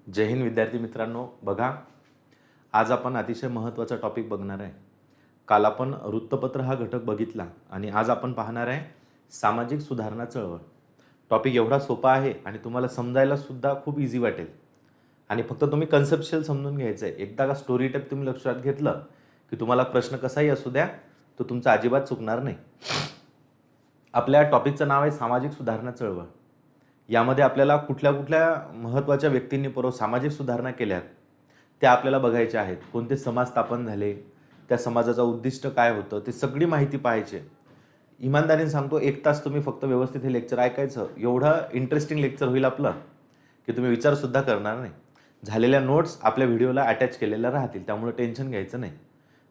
जय हिंद विद्यार्थी मित्रांनो. बघा, आज आपण अतिशय महत्त्वाचा टॉपिक बघणार आहे. काल आपण वृत्तपत्र हा घटक बघितला आणि आज आपण पाहणार आहे सामाजिक सुधारणा चळवळ. टॉपिक एवढा सोपा आहे आणि तुम्हाला समजायला सुद्धा खूप इझी वाटेल आणि फक्त तुम्ही कन्सेप्शियल समजून घ्यायचं आहे. एकदा का स्टोरी टाईप तुम्ही लक्षात घेतलं की तुम्हाला प्रश्न कसाही असू द्या तो तुमचा अजिबात चुकणार नाही. आपल्या टॉपिकचं नाव आहे सामाजिक सुधारणा चळवळ. यामध्ये आपल्याला कुठल्या कुठल्या महत्त्वाच्या व्यक्तींनी सामाजिक सुधारणा केल्यात त्या आपल्याला बघायच्या आहेत. कोणते समाज स्थापन झाले, त्या समाजाचं उद्दिष्ट काय होतं, ते सगळी माहिती पाहायची. इमानदारीने सांगतो, 1 तास तुम्ही फक्त व्यवस्थित हे लेक्चर ऐकायचं. एवढं इंटरेस्टिंग लेक्चर होईल आपलं की तुम्ही विचारसुद्धा करणार नाही. झालेल्या नोट्स आपल्या व्हिडिओला अटॅच केलेल्या राहतील, त्यामुळे टेन्शन घ्यायचं नाही.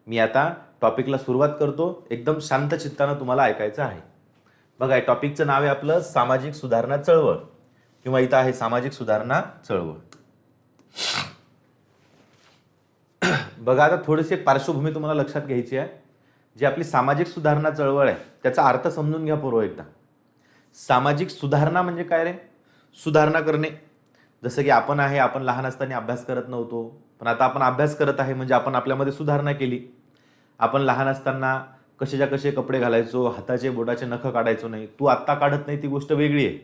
मी आता टॉपिकला सुरुवात करतो. एकदम शांत चित्तानं तुम्हाला ऐकायचं आहे. बघा, टॉपिकचं नाव आहे आपलं सामाजिक सुधारणा चळवळ, किंवा इथं आहे सामाजिक सुधारणा चळवळ. बघा, आता थोडीशी एक पार्श्वभूमी तुम्हाला लक्षात घ्यायची आहे. जी आपली सामाजिक सुधारणा चळवळ आहे त्याचा अर्थ समजून घ्या पूर्व एकदा. सामाजिक सुधारणा म्हणजे काय रे? सुधारणा करणे. जसं की आपण लहान असताना अभ्यास करत नव्हतो, पण आता आपण अभ्यास करत आहे म्हणजे आपण आपल्यामध्ये सुधारणा केली. आपण लहान असताना कशाच्या कसे कपडे घालायचो, हाताचे बोटाचे नख काढायचो नाही. तू आत्ता काढत नाही ती गोष्ट वेगळी आहे.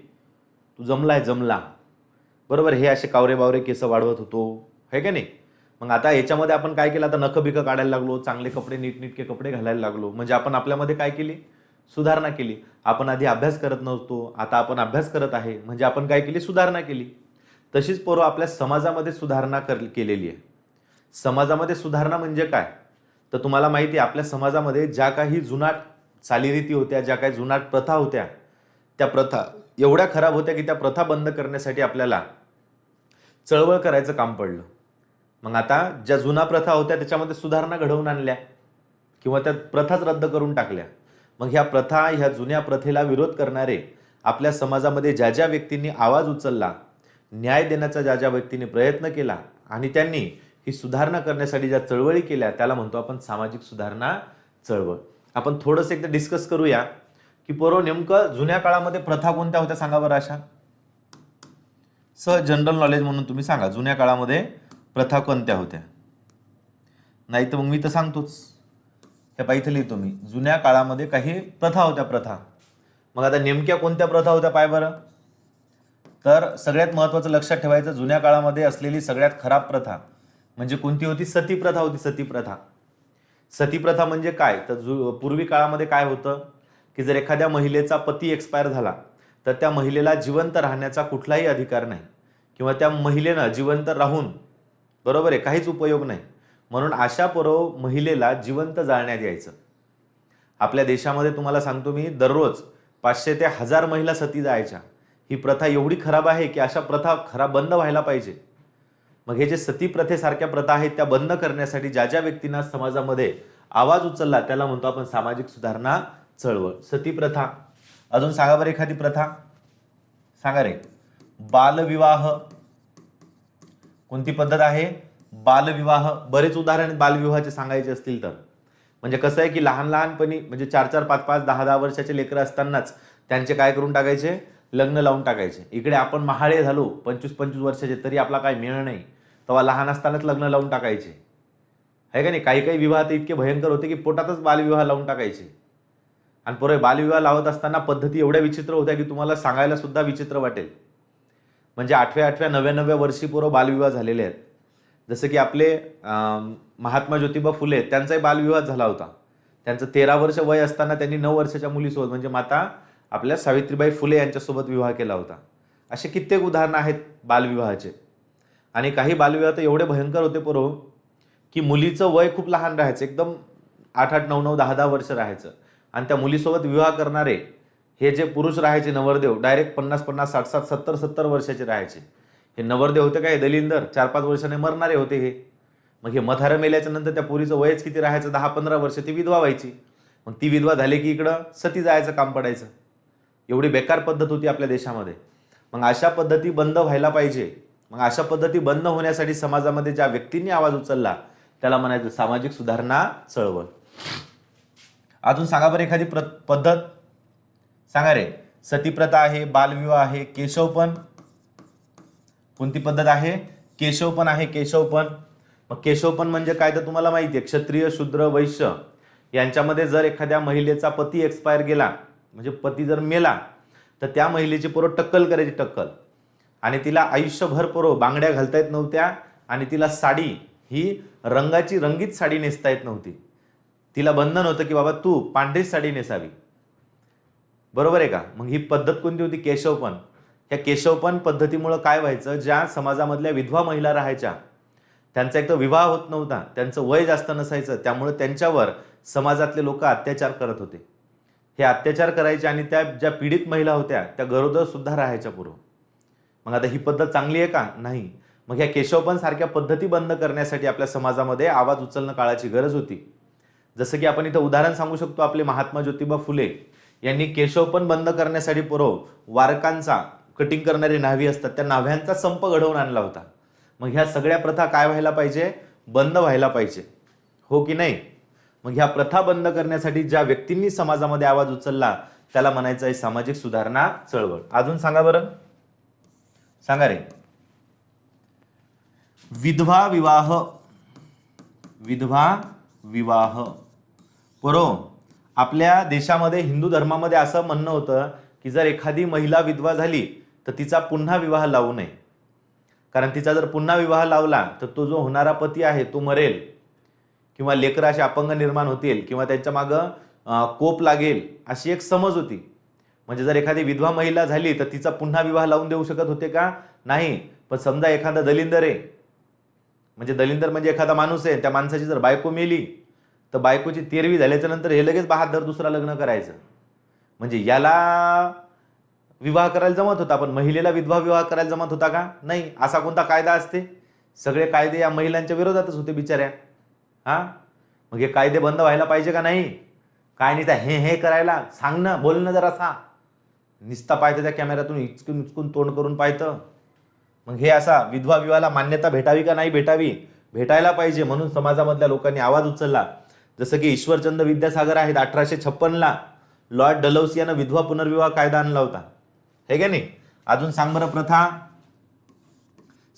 तू जमला बरोबर. हे असे कावरे बावरे केस वाढवत होतो, है का नाही? मग आता याच्यामध्ये आपण काय केलं? आता नख बिक काढायला लागलो, चांगले कपडे नीटनेटके कपडे घालायला लागलो, म्हणजे आपण आपल्यामध्ये काय केली? सुधारणा केली. आपण आधी अभ्यास करत नव्हतो, आता आपण अभ्यास करत आहे, म्हणजे आपण काय केली? सुधारणा केली. तशीच आपल्या समाजामध्ये सुधारणा केलेली आहे. समाजामध्ये सुधारणा म्हणजे काय? तर तुम्हाला माहिती आहे, आपल्या समाजामध्ये ज्या काही जुनाट चालीरीती होत्या, ज्या काही जुनाट प्रथा होत्या, त्या प्रथा एवढ्या खराब होत्या की त्या प्रथा बंद करण्यासाठी आपल्याला चळवळ करायचं काम पडलं. मग आता ज्या जुना प्रथा होत्या त्याच्यामध्ये सुधारणा घडवून आणल्या किंवा त्या प्रथाच रद्द करून टाकल्या. मग ह्या जुन्या प्रथेला विरोध करणारे आपल्या समाजामध्ये ज्या ज्या व्यक्तींनी आवाज उचलला, न्याय देण्याचा ज्या ज्या व्यक्तींनी प्रयत्न केला आणि त्यांनी ही सुधारणा करण्यासाठी ज्या चळवळी केल्या त्याला म्हणतो आपण सामाजिक सुधारणा चळवळ. आपण थोडंसं एकदा डिस्कस करूया की नेमकं जुन्या काळामध्ये प्रथा कोणत्या होत्या सांगा बरं. अशा सहज जनरल नॉलेज म्हणून तुम्ही सांगा, जुन्या काळामध्ये प्रथा कोणत्या होत्या? नाही तर मग मी तर सांगतोच. हे पाहिजे लिहितो मी. जुन्या काळामध्ये काही प्रथा होत्या. प्रथा मग आता नेमक्या कोणत्या प्रथा होत्या पाय बरं. तर सगळ्यात महत्त्वाचं लक्षात ठेवायचं, जुन्या काळामध्ये असलेली सगळ्यात खराब प्रथा म्हणजे कोणती होती? सती प्रथा होती. सती प्रथा. सती प्रथा म्हणजे काय? तर पूर्वी काळामध्ये काय होतं की जर एखाद्या महिलेचा पती एक्सपायर झाला तर त्या महिलेला जिवंत राहण्याचा कुठलाही अधिकार नाही, किंवा त्या महिलेनं जिवंत राहून बरोबर आहे काहीच उपयोग नाही, म्हणून अशा महिलेला जिवंत जाळण्यात यायचं. आपल्या देशामध्ये तुम्हाला सांगतो मी, दररोज 500 ते 1000 महिला सती जायच्या. ही प्रथा एवढी खराब आहे की अशा प्रथा बंद व्हायला पाहिजे. मग हे जे सती प्रथेसारख्या प्रथा आहेत त्या बंद करण्यासाठी ज्या ज्या व्यक्तींना समाजामध्ये आवाज उचलला त्याला म्हणतो आपण सामाजिक सुधारणा चळवळ. सती प्रथा. अजून सांगा बरं एखादी प्रथा सांगा रे. बालविवाह. कोणती पद्धत आहे? बालविवाह. बरेच उदाहरण बालविवाहाचे सांगायचे असतील तर. म्हणजे कसं आहे की लहानपणी म्हणजे 4-4, 5-5, 10-10 वर्षाचे लेकरं असतानाच त्यांचे काय करून टाकायचे? लग्न लावून टाकायचे. इकडे आपण महाळे झालो 25-25 वर्षाचे तरी आपला काय मिळ नाही, तेव्हा लहान असतानाच लग्न लावून टाकायचे, आहे का नाही? काही काही विवाह तर इतके भयंकर होते की पोटातच बालविवाह लावून टाकायचे. आणि बालविवाह लावत असताना पद्धती एवढ्या विचित्र होत्या की तुम्हाला सांगायला सुद्धा विचित्र वाटेल. म्हणजे 8व्या 9व्या वर्षी बालविवाह झालेले आहेत. जसं की आपले महात्मा ज्योतिबा फुले, त्यांचाही बालविवाह झाला होता. त्यांचं 13 वर्ष वय असताना त्यांनी 9 वर्षाच्या मुलीसोबत म्हणजे माता आपल्या सावित्रीबाई फुले यांच्यासोबत विवाह केला होता. असे कित्येक उदाहरणं आहेत बालविवाहाचे. आणि काही बालविवाह तर एवढे भयंकर होते की मुलीचं वय खूप लहान राहायचं, एकदम 8-8, 9-9, 10-10 वर्ष राहायचं. आणि त्या मुलीसोबत विवाह करणारे हे जे पुरुष राहायचे नवरदेव डायरेक्ट 50-50, 60-60, 70-70 वर्षाचे राहायचे. हे नवरदेव होते काय दलिंदर, 4-5 वर्षाने मरणारे होते हे. मग हे मथारं मेल्याच्या नंतर त्या पुरीचं वयच किती राहायचं? 10-15 वर्ष. ती विधवा व्हायची. मग ती विधवा झाली की इकडं सती जायचं काम पडायचं. एवढी बेकार पद्धत होती आपल्या देशामध्ये. मग अशा पद्धती बंद व्हायला पाहिजे. मग अशा पद्धती बंद होण्यासाठी समाजामध्ये ज्या व्यक्तींनी आवाज उचलला त्याला म्हणायचं सामाजिक सुधारणा चळवळ. अजून सांगा बरं एखादी पद्धत सांगा रे. सती प्रथा आहे, बालविवाह आहे, केशवपण. कोणती पद्धत आहे? केशवपण आहे, केशवपण. मग केशवपण म्हणजे काय तर तुम्हाला माहिती आहे, क्षत्रिय शूद्र वैश्य यांच्यामध्ये जर एखाद्या महिलेचा पती एक्सपायर गेला, म्हणजे पती जर मेला, तर त्या महिलेची पोरं टक्कल करायची, टक्कल. आणि तिला आयुष्यभर पोरं बांगड्या घालता येत नव्हत्या आणि तिला साडी ही रंगाची रंगीत साडी नेसता येत नव्हती. तिला बंधन होतं की बाबा तू पांढरी साडी नेसावी. बरोबर आहे का? मग ही पद्धत कोणती होती? केशवपण. या केशवपण पद्धतीमुळं काय व्हायचं, ज्या समाजामधल्या विधवा महिला राहायच्या त्यांचा एक तर विवाह होत नव्हता, त्यांचं वय जास्त नसायचं, त्यामुळे त्यांच्यावर समाजातले लोक अत्याचार करत होते. हे अत्याचार करायचे आणि त्या ज्या पीडित महिला होत्या त्या गरोदर सुद्धा राहायच्या पूर्व. मग आता ही पद्धत चांगली आहे का? नाही. मग ह्या केशवपण सारख्या पद्धती बंद करण्यासाठी आपल्या समाजामध्ये आवाज उचलणं काळाची गरज होती. जसं की आपण इथं उदाहरण सांगू शकतो, आपले महात्मा ज्योतिबा फुले यांनी केशवपण बंद करण्यासाठी वारकांचा कटिंग करणारी न्हावी असतात त्या न्हाव्यांचा संप घडवून आणला होता. मग ह्या सगळ्या प्रथा काय व्हायला पाहिजे? बंद व्हायला पाहिजे, हो की नाही? मग ह्या प्रथा बंद करण्यासाठी ज्या व्यक्तींनी समाजामध्ये आवाज उचलला त्याला म्हणायचं आहे सामाजिक सुधारणा चळवळ. अजून सांगा बरं, सांगा रे. विधवा विवाह, विधवा विवाह. आपल्या देशामध्ये हिंदू धर्मामध्ये असं म्हणणं होतं की जर एखादी महिला विधवा झाली तर तिचा पुन्हा विवाह लावू नये, कारण तिचा जर पुन्हा विवाह लावला तर तो जो होणारा पती आहे तो मरेल किंवा लेकरं असे अपंग निर्माण होतील किंवा त्यांच्या मागं कोप लागेल, अशी एक समज होती. म्हणजे जर एखादी विधवा महिला झाली तर तिचा पुन्हा विवाह लावून देऊ शकत होते का? नाही. पण समजा एखादा दलिंदर आहे, म्हणजे दलिंदर म्हणजे एखादा माणूस आहे, त्या माणसाची जर बायको मेली तर बायकोची 13वी झाल्याच्या नंतर हे लगेच बहादर दुसरा लग्न करायचं. म्हणजे याला विवाह करायला जमत होता, पण महिलेला विधवा विवाह करायला जमत होता का? नाही. असा कोणता कायदा असते? सगळे कायदे या महिलांच्या विरोधातच होते बिचाऱ्या. मग हे कायदे बंद व्हायला पाहिजे का नाही? काय नाही त्या हे करायला सांग ना, बोल ना जरासा. निस्ता पाहतं त्या कॅमेऱ्यातून इचकून इचकून तोंड करून पाहतं. मग हे असा विधवा विवाहाला मान्यता भेटावी का नाही भेटावी? भेटायला पाहिजे. म्हणून समाजामधल्या लोकांनी आवाज उचलला. जसं की ईश्वरचंद्र विद्यासागर आहेत, 1856ला लॉर्ड डलहौसी यानं विधवा पुनर्विवाह कायदा आणला होता, हे का नाही? अजून सांग बरं प्रथा.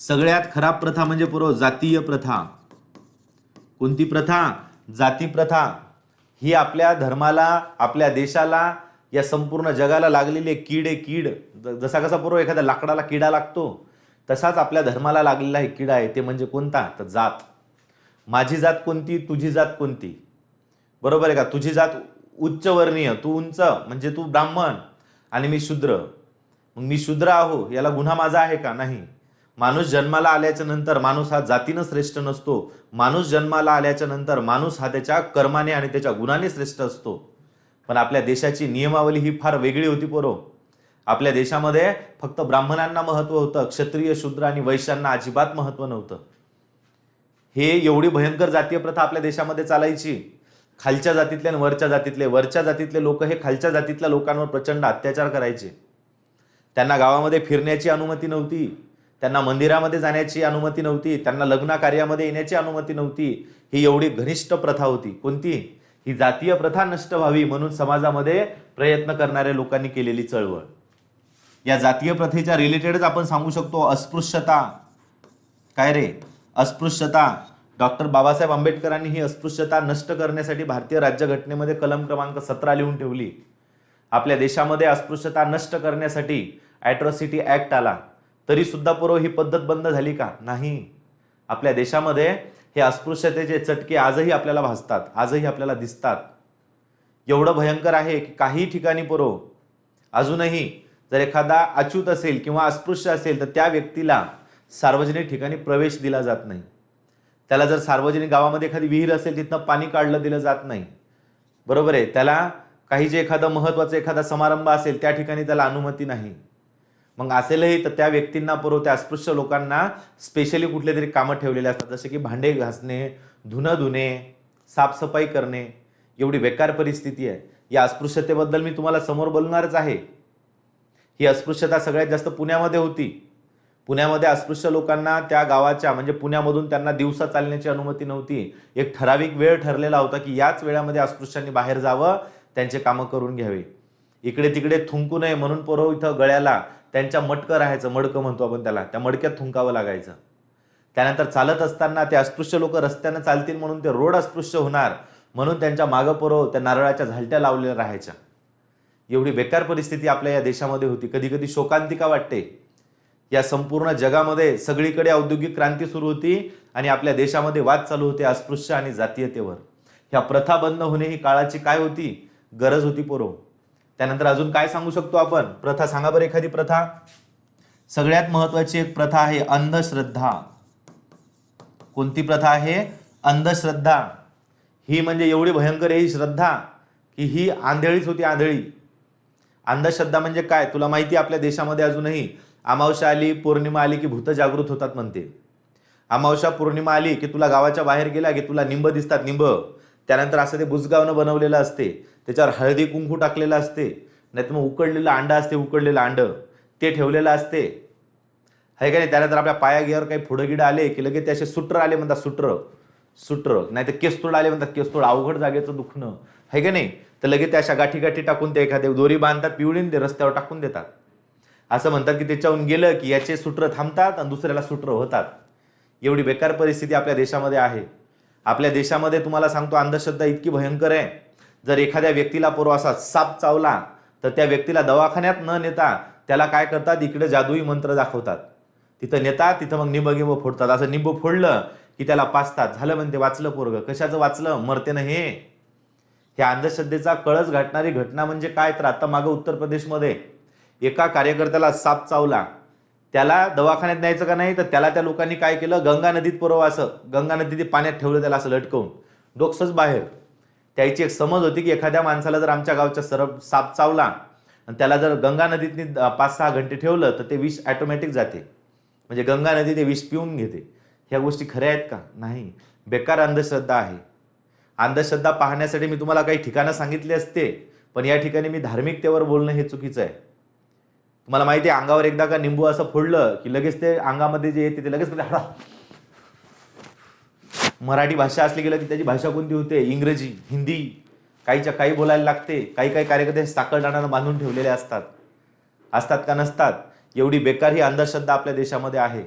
सगळ्यात खराब प्रथा म्हणजे जातीय प्रथा. कोणती प्रथा? जाती प्रथा. ही आपल्या धर्माला, आपल्या देशाला, या संपूर्ण जगाला लागलेली कीड. जसा कसा एखाद्या लाकडाला किडा लागतो तसाच आपल्या धर्माला लागलेला हे किडा आहे. ते म्हणजे कोणता? तर जात. माझी जात कोणती, तुझी जात कोणती? बरोबर आहे का? तुझी जात उच्चवर्णीय, तू उंच म्हणजे तू ब्राह्मण आणि मी शूद्र. मग मी शूद्र आहो याला गुन्हा माझा आहे का? नाही. माणूस जन्माला आल्याच्या नंतर माणूस हा जातीनं श्रेष्ठ नसतो. माणूस जन्माला आल्याच्या नंतर माणूस हा त्याच्या कर्माने आणि त्याच्या गुणाने श्रेष्ठ असतो. पण आपल्या देशाची नियमावली ही फार वेगळी होती आपल्या देशामध्ये फक्त ब्राह्मणांना महत्व होतं, क्षत्रिय शूद्र आणि वैश्यांना अजिबात महत्व नव्हतं. हे एवढी भयंकर जातीय प्रथा आपल्या देशामध्ये चालायची. खालच्या जातीतले आणि वरच्या जातीतले लोक हे खालच्या जातीतल्या लोकांवर प्रचंड अत्याचार करायचे. त्यांना गावामध्ये फिरण्याची अनुमती नव्हती, त्यांना मंदिरामध्ये जाण्याची अनुमती नव्हती, त्यांना लग्न कार्यामध्ये येण्याची अनुमती नव्हती. ही एवढी घनिष्ठ प्रथा होती. कोणती? ही जातीय प्रथा नष्ट व्हावी म्हणून समाजामध्ये प्रयत्न करणाऱ्या लोकांनी केलेली चळवळ. या जातीय प्रथेच्या रिलेटेडच आपण सांगू शकतो अस्पृश्यता. काय रे? अस्पृश्यता. डॉक्टर बाबासाहेब आंबेडकरांनी ही अस्पृश्यता नष्ट करण्यासाठी भारतीय राज्यघटनेमध्ये कलम क्रमांक 17 लिहून ठेवली. आपल्या देशामध्ये अस्पृश्यता नष्ट करण्यासाठी ॲट्रॉसिटी ॲक्ट आला, तरी सुद्धा ही पद्धत बंद झाली का? नाही. आपल्या देशामध्ये हे अस्पृश्यतेचे चटके आजही आपल्याला भासतात, आजही आपल्याला दिसतात. एवढं भयंकर आहे की काही ठिकाणी अजूनही जर एखादा अच्युत असेल किंवा अस्पृश्य असेल तर त्या व्यक्तीला सार्वजनिक ठिकाणी प्रवेश दिला जात नाही. त्याला जर सार्वजनिक गावामध्ये एखादी विहीर असेल तिथनं पाणी काढलं दिलं जात नाही. बरोबर आहे. त्याला काही जे एखादा महत्वाचा एखादा समारंभ असेल त्या ठिकाणी त्याला अनुमती नाही. मग असेलही तर त्या व्यक्तींना त्या अस्पृश्य लोकांना स्पेशली कुठले तरी कामं ठेवलेले असतात, जसे की भांडे घासणे, धुणं धुणे, साफसफाई करणे. एवढी बेकार परिस्थिती आहे. या अस्पृश्यतेबद्दल मी तुम्हाला समोर बोलणारच आहे. ही अस्पृश्यता सगळ्यात जास्त पुण्यामध्ये होती. पुण्यामध्ये अस्पृश्य लोकांना त्या गावाच्या म्हणजे पुण्यामधून त्यांना दिवसा चालण्याची अनुमती नव्हती. एक ठराविक वेळ ठरलेला होता की याच वेळामध्ये अस्पृश्यांनी बाहेर जावं, त्यांचे कामं करून घ्यावे. इकडे तिकडे थुंकू नये म्हणून इथं गळ्याला त्यांच्या मटकं राहायचं, मडकं म्हणतो आपण त्याला, त्या मडक्यात थुंकावं लागायचं. त्यानंतर चालत असताना ते अस्पृश्य लोक रस्त्यानं चालतील म्हणून ते रोड अस्पृश्य होणार, म्हणून त्यांच्या मागं पोरं त्या नारळाच्या झालट्या लावलेल्या राहायच्या. एवढी बेकार परिस्थिती आपल्या या देशामध्ये होती. कधी कधी शोकांतिका वाटते. या संपूर्ण जगामध्ये सगळीकडे औद्योगिक क्रांती सुरू होती आणि आपल्या देशामध्ये वाद चालू होते अस्पृश्य आणि जातीयतेवर. ह्या प्रथा बंद होणे ही काळाची काय होती, गरज होती पोरो. त्यानंतर अजून काय सांगू शकतो आपण? प्रथा सांगा बरं एखादी प्रथा. सगळ्यात महत्वाची एक प्रथा आहे अंधश्रद्धा. कोणती प्रथा आहे? अंधश्रद्धा. ही म्हणजे एवढी भयंकर आहे ही श्रद्धा की ही आंधळीच होती, आंधळी. अंधश्रद्धा म्हणजे काय तुला माहिती? आपल्या देशामध्ये अजूनही अमावस्या आली, पौर्णिमा आली की भूत जागृत होतात म्हणते. अमावस्या पौर्णिमा आली की तुला गावाच्या बाहेर गेला की तुला निंब दिसतात, निंब. त्यानंतर असं ते बुजगावनं बनवलेलं असते, त्याच्यावर हळदी कुंकू टाकलेलं असते, नाही तर मग उकडलेलं अंडं असते, उकडलेलं अंडं ते ठेवलेलं असते, आहे का नाही. त्यानंतर आपल्या पायागियावर काही पुढं गिडं आले की लगेच ते असे सुट्र आले म्हणतात, सुट्र नाही तर केस्तोड आले म्हणतात, केस्तोड अवघड जागेचं दुखणं, आहे का नाही. तर लगेच त्या अशा गाठी गाठी टाकून ते एखाद्या दोरी बांधतात पिवळीन, ते रस्त्यावर टाकून देतात. असं म्हणतात की त्याच्याहून गेलं की याचे सूत्र थांबतात आणि दुसऱ्याला सूत्र होतात. एवढी बेकार परिस्थिती आपल्या देशामध्ये आहे. आपल्या देशामध्ये तुम्हाला सांगतो अंधश्रद्धा इतकी भयंकर आहे. जर एखाद्या व्यक्तीला पूर्व असा साप चावला तर त्या व्यक्तीला दवाखान्यात न नेता त्याला काय करतात, इकडे जादुई मंत्र दाखवतात, तिथं नेतात, तिथं मग निंब गिंब फोडतात. असं निंब फोडलं की त्याला पाचतात, झालं म्हणते वाचलं पोरग. कशाचं वाचलं? मरते ना हे. ह्या अंधश्रद्धेचा कळस घाटणारी घटना म्हणजे काय, तर आता मागं उत्तर प्रदेशमध्ये एका कार्यकर्त्याला साप चावला, त्याला दवाखान्यात न्यायचं का नाही, तर त्याला त्या लोकांनी काय केलं, गंगा नदीत पुरवा, असं गंगा नदीत पाण्यात ठेवलं त्याला असं लटकवून, डोकसंच बाहेर. त्याची एक समज होती की एखाद्या माणसाला जर आमच्या गावच्या सरप साप चावला आणि त्याला जर गंगा नदीतनी 5-6 घंटे ठेवलं तर ते विष ऑटोमॅटिक जाते, म्हणजे गंगा नदी ते विष पिऊन घेते. ह्या गोष्टी खऱ्या आहेत का? नाही. बेकार अंधश्रद्धा आहे. अंधश्रद्धा पाहण्यासाठी मी तुम्हाला काही ठिकाणं सांगितली असते, पण या ठिकाणी मी धार्मिकतेवर बोलणं हे चुकीचं आहे. तुम्हाला माहिती आहे अंगावर एकदा का निंबू असं फोडलं की लगेच ते अंगामध्ये जे येते ते लगेच मराठी भाषा असली गेलं की त्याची भाषा कोणती होते? इंग्रजी, हिंदी, काहीच्या काही बोलायला लागते. काही काही कार्यकर्ते साखळदाण्यानं बांधून ठेवलेले असतात का नसतात? एवढी बेकार ही अंधश्रद्धा आपल्या देशामध्ये आहे.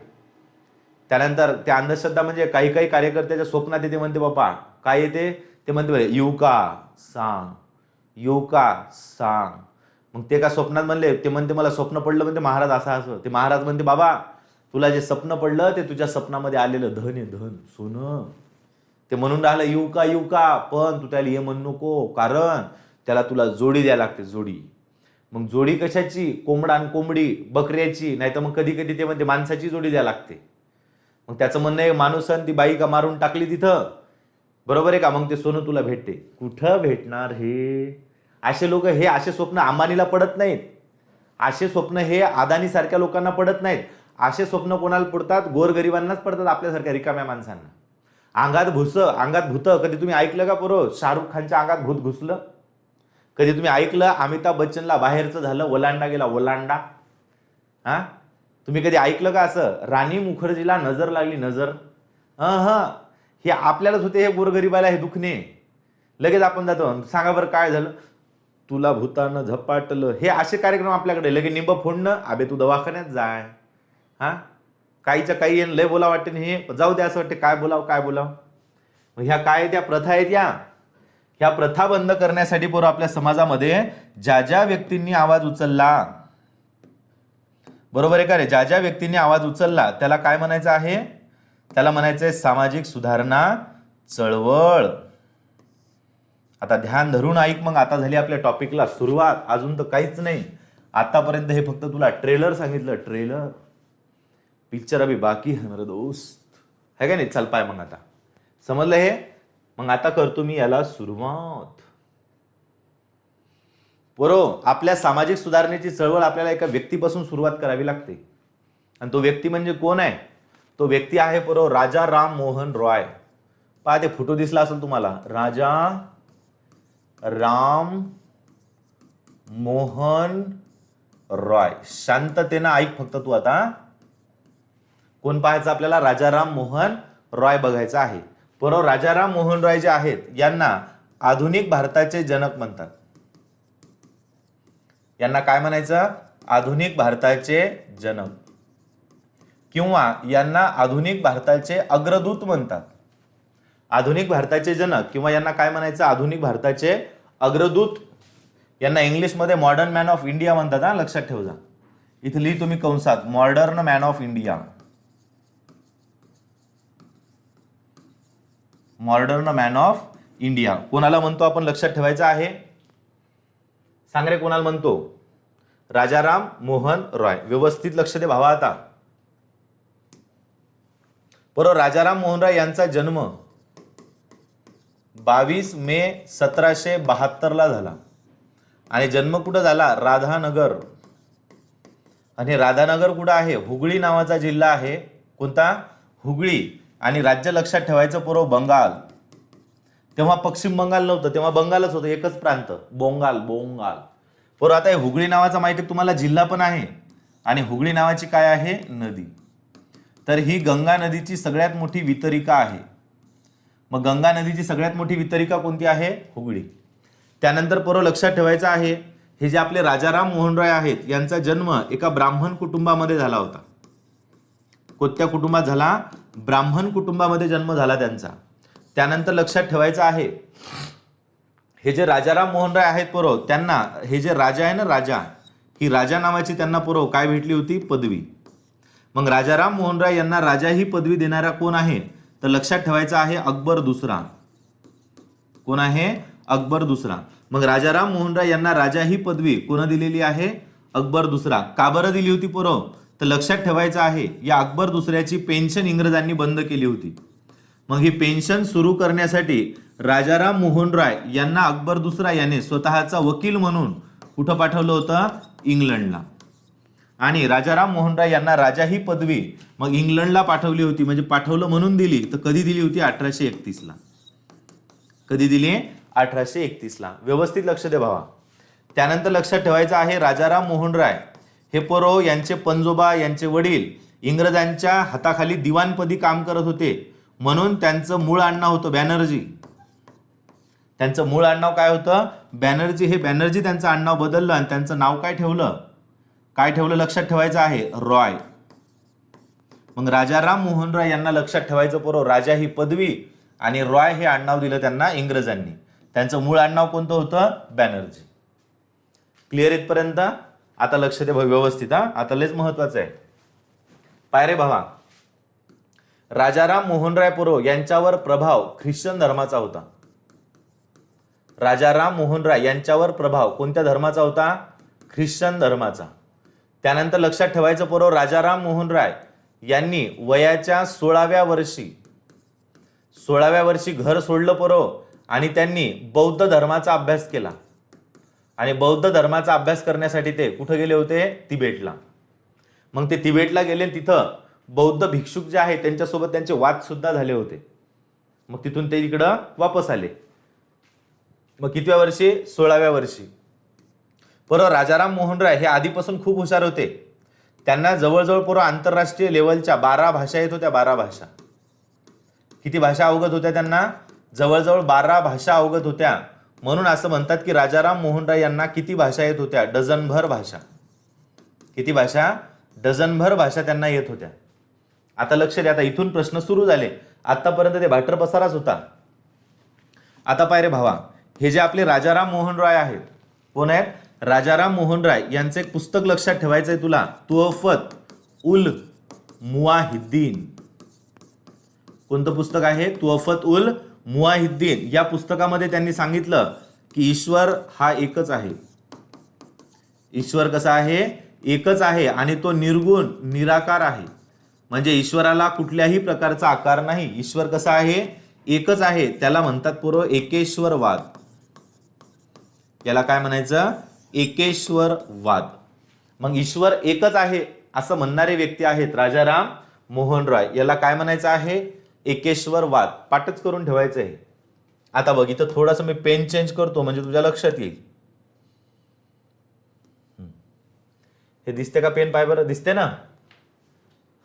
त्यानंतर त्या अंधश्रद्धा म्हणजे काही काही कार्यकर्त्याच्या स्वप्नात येते म्हणते, बापा काय येते ते म्हणते, येऊ का सांग. मग ते का स्वप्नात म्हणले, ते म्हणते मला स्वप्न पडलं, म्हणते महाराज असं. ते महाराज म्हणते, बाबा तुला जे स्वप्न पडलं ते तुझ्या स्वप्नामध्ये आलेलं धन आहे, धन, सोनं. ते म्हणून राहिलं येऊ का, पण तू त्याला ये म्हणू नको, कारण त्याला तुला जोडी द्यायला लागते, जोडी. मग जोडी कशाची? कोंबडा आणि कोंबडी, बकऱ्याची, नाही तर मग कधी कधी ते म्हणते माणसाची जोडी द्यायला लागते. मग त्याचं म्हणणं आहे माणूस ती बाई का मारून टाकली तिथं, बरोबर आहे का, मग ते सोनं तुला भेटते. कुठं भेटणार हे? असे लोक, हे असे स्वप्न अंबानीला पडत नाहीत, असे स्वप्न हे अदानी सारख्या लोकांना पडत नाहीत. असे स्वप्न कोणाला पडतात? गोरगरिबांनाच पडतात, आपल्यासारख्या रिकाम्या माणसांना. अंगात भूत कधी तुम्ही ऐकलं का पोरं? शाहरुख खानच्या अंगात भूत घुसलं कधी तुम्ही ऐकलं? अमिताभ बच्चनला बाहेरचं झालं, ओलांडा गेला, ओलांडा. हा, तुम्ही कधी ऐकलं का असं? राणी मुखर्जीला नजर लागली, नजर. हे आपल्यालाच होते, हे गोरगरिबाला हे दुखणे. लगेच आपण जातो, सांगा बरं काय झालं, तुला भूतानं झपाटलं. हे असे कार्यक्रम आपल्याकडे. लगेच निंब फोडणं, अबे तू दवाखान्यात जाय. हा, काहीच्या काही लय बोला वाटते, हे जाऊ दे, असं वाटते काय बोलाव. ह्या काय त्या प्रथा आहेत, ह्या प्रथा बंद करण्यासाठी पोरं आपल्या समाजामध्ये ज्या ज्या व्यक्तींनी आवाज उचलला, बरोबर आहे का रे, ज्या ज्या व्यक्तींनी आवाज उचलला त्याला काय म्हणायचं आहे? त्याला म्हणायचंय सामाजिक सुधारणा चळवळ. आता ध्यान धरून ऐक. मग आता झाली आपल्या टॉपिकला सुरुवात. अजून तर काहीच नाही, आतापर्यंत हे फक्त तुला ट्रेलर सांगितलं, ट्रेलर. पिक्चर अभी बाकी है मेरे दोस्त, है का नाही? चल पाय मग आता समजलं हे. मग आता करतो मी याला सुरुवात. बरोबर, आपल्या सामाजिक सुधारणेची चळवळ आपल्याला एका व्यक्तीपासून सुरुवात करावी लागते. आणि तो व्यक्ती म्हणजे कोण आहे? तो व्यक्ती आहे बरोबर राजा राम मोहन रॉय. पहा ते फोटो दिसला असेल तुम्हाला, राजा राम मोहन रॉय. शांततेनं ऐक फक्त तू आता. कोण पाहायचं आपल्याला? राजाराम मोहन रॉय बघायचं आहे. बरोबर, राजाराम मोहन रॉय जे आहेत यांना आधुनिक भारताचे जनक म्हणतात. यांना काय म्हणायचं? आधुनिक भारताचे जनक किंवा यांना आधुनिक भारताचे अग्रदूत म्हणतात. आधुनिक भारताचे जनक किंवा यांना काय म्हणायचं, आधुनिक भारताचे अग्रदूत. यांना इंग्लिशमध्ये मॉडर्न मॅन ऑफ इंडिया म्हणतात. हा, लक्षात ठेवा. इथे लिही तुम्ही कंसात modern man of India. Modern man of India कोणाला म्हणतो आपण, लक्षात ठेवायचं आहे. सांग रे, कोणाला म्हणतो? राजाराम मोहन रॉय. व्यवस्थित लक्ष दे भावा. आता बरोबर, राजाराम मोहन रॉय यांचा जन्म 22 मे 1772 ला झाला. आणि जन्म कुठं झाला? राधानगर. आणि राधानगर कुठं आहे? हुगळी नावाचा जिल्हा आहे. कोणता? हुगळी. आणि राज्य लक्षात ठेवायचं पूर्व बंगाल. तेव्हा पश्चिम बंगाल नव्हतं, तेव्हा बंगालच होतं, एकच प्रांत, बोंगाल. बरोबर. आता हे हुगळी नावाचा माहिती तुम्हाला जिल्हा पण आहे. आणि हुगळी नावाची काय आहे? नदी. तर ही गंगा नदीची सगळ्यात मोठी वितरिका आहे. मग गंगा नदीची सगळ्यात मोठी वितरिका कोणती आहे? हुगळी. त्यानंतर पूर्व लक्षात ठेवायचं आहे, हे जे आपले राजाराम मोहन रॉय आहेत यांचा जन्म एका ब्राह्मण कुटुंबामध्ये झाला होता. कोणत्या कुटुंबात झाला? ब्राह्मण कुटुंबामध्ये जन्म झाला त्यांचा. त्यानंतर लक्षात ठेवायचं आहे, हे जे राजाराम मोहन रॉय आहेत पूर्व, त्यांना हे जे राजा आहे ना, राजा, ही राजा नावाची त्यांना पूर्व काय भेटली होती? पदवी. मग राजाराम मोहन रॉय यांना राजा ही पदवी देणारा कोण आहे? तर लक्षात ठेवायचं आहे अकबर दुसरा. कोण आहे? अकबर दुसरा. मग राजाराम मोहन रॉय यांना राजा ही पदवी कोण दिलेली आहे? अकबर दुसरा. का बरं दिली होती पूर्व? तर लक्षात ठेवायचं आहे, या अकबर दुसऱ्याची पेन्शन इंग्रजांनी बंद केली होती. मग ही पेन्शन सुरू करण्यासाठी राजाराम मोहन रॉय यांना अकबर दुसरा याने स्वतःचा वकील म्हणून कुठं पाठवलं होतं? इंग्लंडला. आणि राजाराम मोहन रॉय यांना राजा ही पदवी मग इंग्लंडला पाठवली होती. म्हणजे पाठवलं म्हणून दिली, तर कधी दिली होती? 1831 ला. कधी दिली? 1831 ला. व्यवस्थित लक्ष दे भावा. त्यानंतर लक्षात ठेवायचं आहे, राजाराम मोहन रॉय हे पोरो यांचे पंजोबा, यांचे वडील इंग्रजांच्या हाताखाली दिवाणपदी काम करत होते. म्हणून त्यांचं मूळ आडनाव होतं बॅनर्जी. त्यांचं मूळ आडनाव काय होतं? बॅनर्जी. हे बॅनर्जी त्यांचं आडनाव बदललं आणि त्यांचं नाव काय ठेवलं? काय ठेवलं? लक्षात ठेवायचं आहे, रॉय. मग राजाराम मोहन रॉय यांना लक्षात ठेवायचं पोरो, राजा ही पदवी आणि रॉय हे आडनाव दिलं त्यांना इंग्रजांनी. त्यांचं मूळ आडनाव कोणतं होतं? बॅनर्जी. क्लिअर इथपर्यंत? आता लक्ष दे व्यवस्थित. आता लयच महत्वाचं आहे. पायरे भावा, राजाराम मोहन राय पुरो यांच्यावर प्रभाव ख्रिश्चन धर्माचा होता. राजाराम मोहन राय यांच्यावर प्रभाव कोणत्या धर्माचा होता? ख्रिश्चन धर्माचा. त्यानंतर लक्षात ठेवायचं पुरो, राजाराम मोहन राय यांनी वयाच्या 16व्या वर्षी घर सोडलं पुरो आणि त्यांनी बौद्ध धर्माचा अभ्यास केला. आणि बौद्ध धर्माचा अभ्यास करण्यासाठी ते कुठे गेले होते? तिबेटला. मग ते तिबेटला गेले, तिथं बौद्ध भिक्षुक जे आहेत त्यांच्यासोबत त्यांचे वाद सुद्धा झाले होते. मग तिथून ते इकडं वापस आले. मग कितव्या वर्षी? 16व्या वर्षी. बरोबर. राजाराम मोहन राय हे आधीपासून खूप हुशार होते. त्यांना जवळजवळ पूर्ण आंतरराष्ट्रीय लेवलच्या 12 भाषा येत होत्या. 12 भाषा. किती भाषा अवगत होत्या त्यांना? जवळजवळ 12 भाषा अवगत होत्या. म्हणून असं म्हणतात की राजाराम मोहन राय यांना किती भाषा येत होत्या? डझनभर भाषा. किती भाषा? डझनभर भाषा त्यांना येत होत्या. आता लक्ष द्या, आता इथून प्रश्न सुरू झाले. आतापर्यंत ते भाटर पसाराच होता. आता पाय रे भावा, हे जे आपले राजाराम मोहन राय आहेत, कोण आहेत? राजाराम मोहन राय यांचं एक पुस्तक लक्षात ठेवायचं आहे तुला, तुहफत उल मुवाहिद्दीन. कोणतं पुस्तक आहे? तुहफत उल मुवाहिद्दीन. या पुस्तकामध्ये त्यांनी सांगितलं की ईश्वर हा एकच आहे. ईश्वर कसा आहे? एकच आहे आणि तो निर्गुण निराकार आहे. म्हणजे ईश्वराला कुठल्याही प्रकारचा आकार नाही. ईश्वर कसा आहे? एकच आहे. त्याला म्हणतात पूर्व एकेश्वरवाद. याला काय म्हणायचं? एकेश्वरवाद. मग ईश्वर एकच आहे असं म्हणणारे व्यक्ती आहेत राजाराम मोहन राय. याला काय म्हणायचं आहे? एकेश्वरवाद. पाठच करून ठेवायचं आहे. आता बघ, इथं थोडंसं मी पेन चेंज करतो म्हणजे तुझ्या लक्षात येईल. हे दिसते का पेन? पाय बरं, दिसते ना?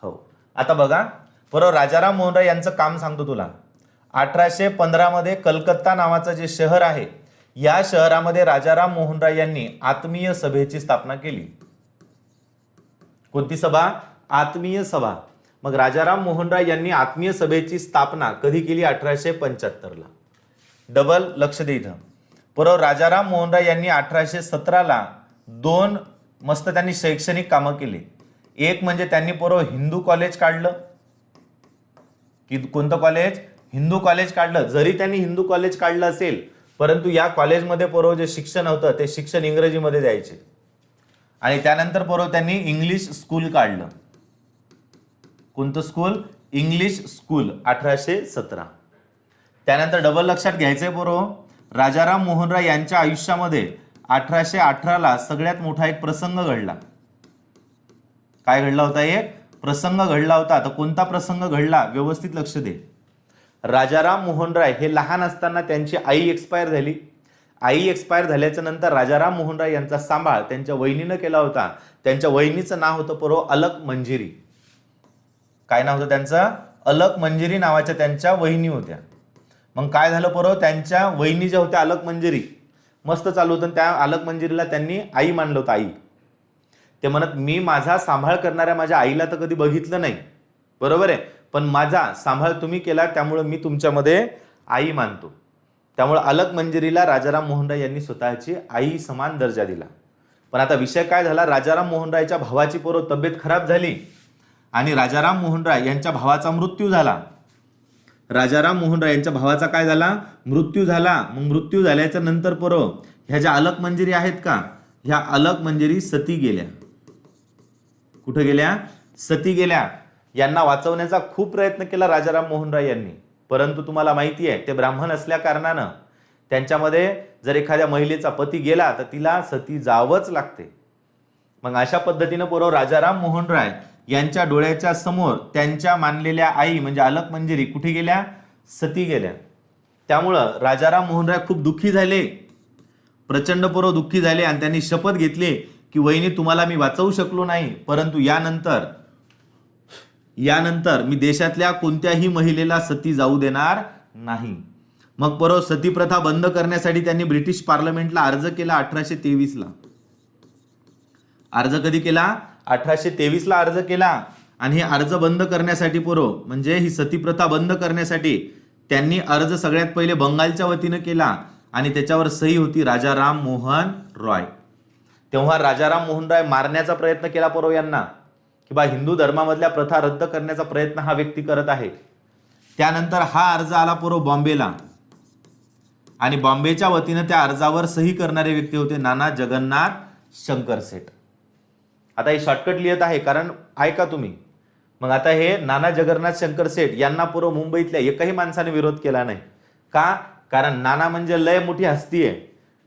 हो. आता बघा, बरोबर. राजाराम मोहन राय यांचं काम सांगतो तुला. 1815 मध्ये कलकत्ता नावाचं जे शहर आहे, या शहरामध्ये राजाराम मोहन राय यांनी आत्मीय सभेची स्थापना केली. कोणती सभा? आत्मीय सभा. मग राजाराम मोहन राय यांनी आत्मीय सभेची स्थापना कधी केली? 1875ला. डबल लक्ष दे इथं. बरोबर, राजाराम मोहन राय यांनी 1817ला दोन मस्त त्यांनी शैक्षणिक कामं केली. एक म्हणजे त्यांनी हिंदू कॉलेज काढलं. की कोणतं कॉलेज? हिंदू कॉलेज काढलं. जरी त्यांनी हिंदू कॉलेज काढलं असेल, परंतु या कॉलेजमध्ये जे शिक्षण होतं ते शिक्षण इंग्रजीमध्ये द्यायचे. आणि त्यानंतर त्यांनी इंग्लिश स्कूल काढलं. कोणतं स्कूल? English school, 1817. त्यानंतर डबल लक्षात घ्यायचंय राजाराम मोहन राय यांच्या आयुष्यामध्ये 1818ला सगळ्यात मोठा एक प्रसंग घडला. काय घडला होता? एक प्रसंग घडला होता. तर कोणता प्रसंग घडला? व्यवस्थित लक्ष दे. राजाराम मोहन राय हे लहान असताना त्यांची आई एक्सपायर झाली. आई एक्सपायर झाल्याच्या नंतर राजाराम मोहन राय यांचा सांभाळ त्यांच्या वहिनीनं केला होता. त्यांच्या वहिनीचं नाव होतं अलक मंजिरी. काय नाव होतं त्यांचं? अलक मंजिरी नावाच्या त्यांच्या वहिनी होत्या. मग काय झालं त्यांच्या वहिनी ज्या होत्या अलक मंजिरी, मस्त चालू होतं. त्या अलक मंजिरीला त्यांनी आई मानलं होतं. आई ते म्हणत, मी माझा सांभाळ करणाऱ्या माझ्या आईला तर कधी बघितलं नाही, बरोबर आहे, पण माझा सांभाळ तुम्ही केला त्यामुळे मी तुमच्यामध्ये आई मानतो. त्यामुळे अलक मंजिरीला राजाराम मोहन राय यांनी स्वतःची आई समान दर्जा दिला. पण आता विषय काय झाला? राजाराम मोहन रायच्या भावाची तब्येत खराब झाली आणि राजाराम मोहन राय यांच्या भावाचा मृत्यू झाला. राजाराम मोहन राय यांच्या भावाचा काय झाला? मृत्यू झाला. मग मृत्यू झाल्याच्या नंतर ह्या ज्या अलक मंजिरी आहेत का, ह्या अलक मंजिरी सती गेल्या. कुठे गेल्या? सती गेल्या. यांना वाचवण्याचा खूप प्रयत्न केला राजाराम मोहन राय यांनी, परंतु तुम्हाला माहिती आहे ते ब्राह्मण असल्या कारणानं त्यांच्यामध्ये जर एखाद्या महिलेचा पती गेला तर तिला सती जावंच लागते. मग अशा पद्धतीनं राजाराम मोहन राय यांच्या डोळ्याच्या समोर त्यांच्या मानलेल्या आई म्हणजे अलक मंजिरी कुठे गेल्या? सती गेल्या. त्यामुळं राजाराम मोहन राय खूप दुःखी झाले, प्रचंड दुःखी झाले आणि त्यांनी शपथ घेतली की वहिनी तुम्हाला मी वाचवू शकलो नाही, परंतु यानंतर मी देशातल्या कोणत्याही महिलेला सती जाऊ देणार नाही. मग सती प्रथा बंद करण्यासाठी त्यांनी ब्रिटिश पार्लमेंटला अर्ज केला 1823ला. अर्ज कधी केला? 1823ला अर्ज केला. आणि हे अर्ज बंद करण्यासाठी म्हणजे ही सती प्रथा बंद करण्यासाठी त्यांनी अर्ज सगळ्यात पहिले बंगालच्या वतीनं केला आणि त्याच्यावर सही होती राजाराम मोहन रॉय. तेव्हा राजाराम मोहन राय मारण्याचा प्रयत्न केला यांना की हिंदू धर्मामधल्या प्रथा रद्द करण्याचा प्रयत्न हा व्यक्ती करत आहे. त्यानंतर हा अर्ज आला बॉम्बेला आणि बॉम्बेच्या वतीनं त्या अर्जावर सही करणारे व्यक्ती होते नाना जगन्नाथ शंकर सेठ. आता हे शॉर्टकट लिहित आहे कारण ऐका तुम्ही. मग आता हे नाना जगन्नाथ शंकर सेठ यांना मुंबईतल्या एकही माणसाने विरोध केला नाही. का? कारण नाना म्हणजे लय मोठी हस्ती आहे,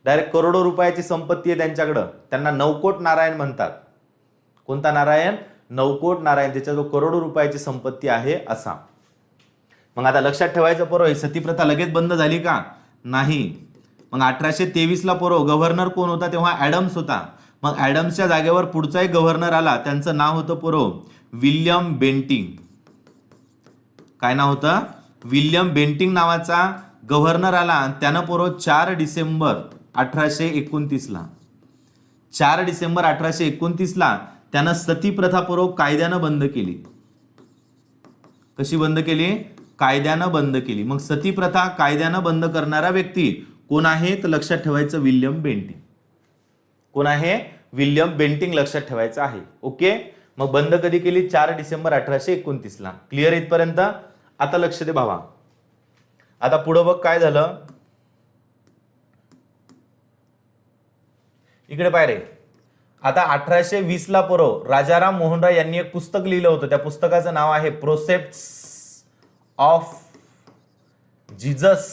डायरेक्ट करोडो रुपयाची संपत्ती आहे त्यांच्याकडं. त्यांना नवकोट नारायण म्हणतात. कोणता नारायण? नवकोट नारायण. त्याच्या करोडो रुपयाची संपत्ती आहे असा. मग आता लक्षात ठेवायचं ही सतीप्रथा लगेच बंद झाली का? नाही. मग 1823ला गव्हर्नर कोण होता? तेव्हा ऍडम्स होता. मग ऍडम्सच्या जागेवर पुढचा एक गव्हर्नर आला, त्यांचं नाव होतं विल्यम बेंटिंग. काय नाव होतं? विल्यम बेंटिंग नावाचा गव्हर्नर आला आणि त्यानं 4 डिसेंबर 1829ला 4 डिसेंबर 1829ला त्यानं सती प्रथा कायद्यानं बंद केली. कशी बंद केली? कायद्यानं बंद केली. मग सती प्रथा कायद्यानं बंद करणारा व्यक्ती कोण आहे? तर लक्षात ठेवायचं विल्यम बेंटिंग. कोण आहे? विल्यम बेंटिंग लक्षात ठेवायचं आहे. ओके. मग बंद कधी केली? 4 डिसेंबर 1829ला. क्लिअर इथपर्यंत? आता लक्ष दे भावा. आता पुढं बघ काय झालं. इकडे पाय रे. आता 1820ला राजाराम मोहन राय यांनी एक पुस्तक लिहिलं होतं. त्या पुस्तकाचं नाव आहे प्रोसेप्ट्स ऑफ जीसस.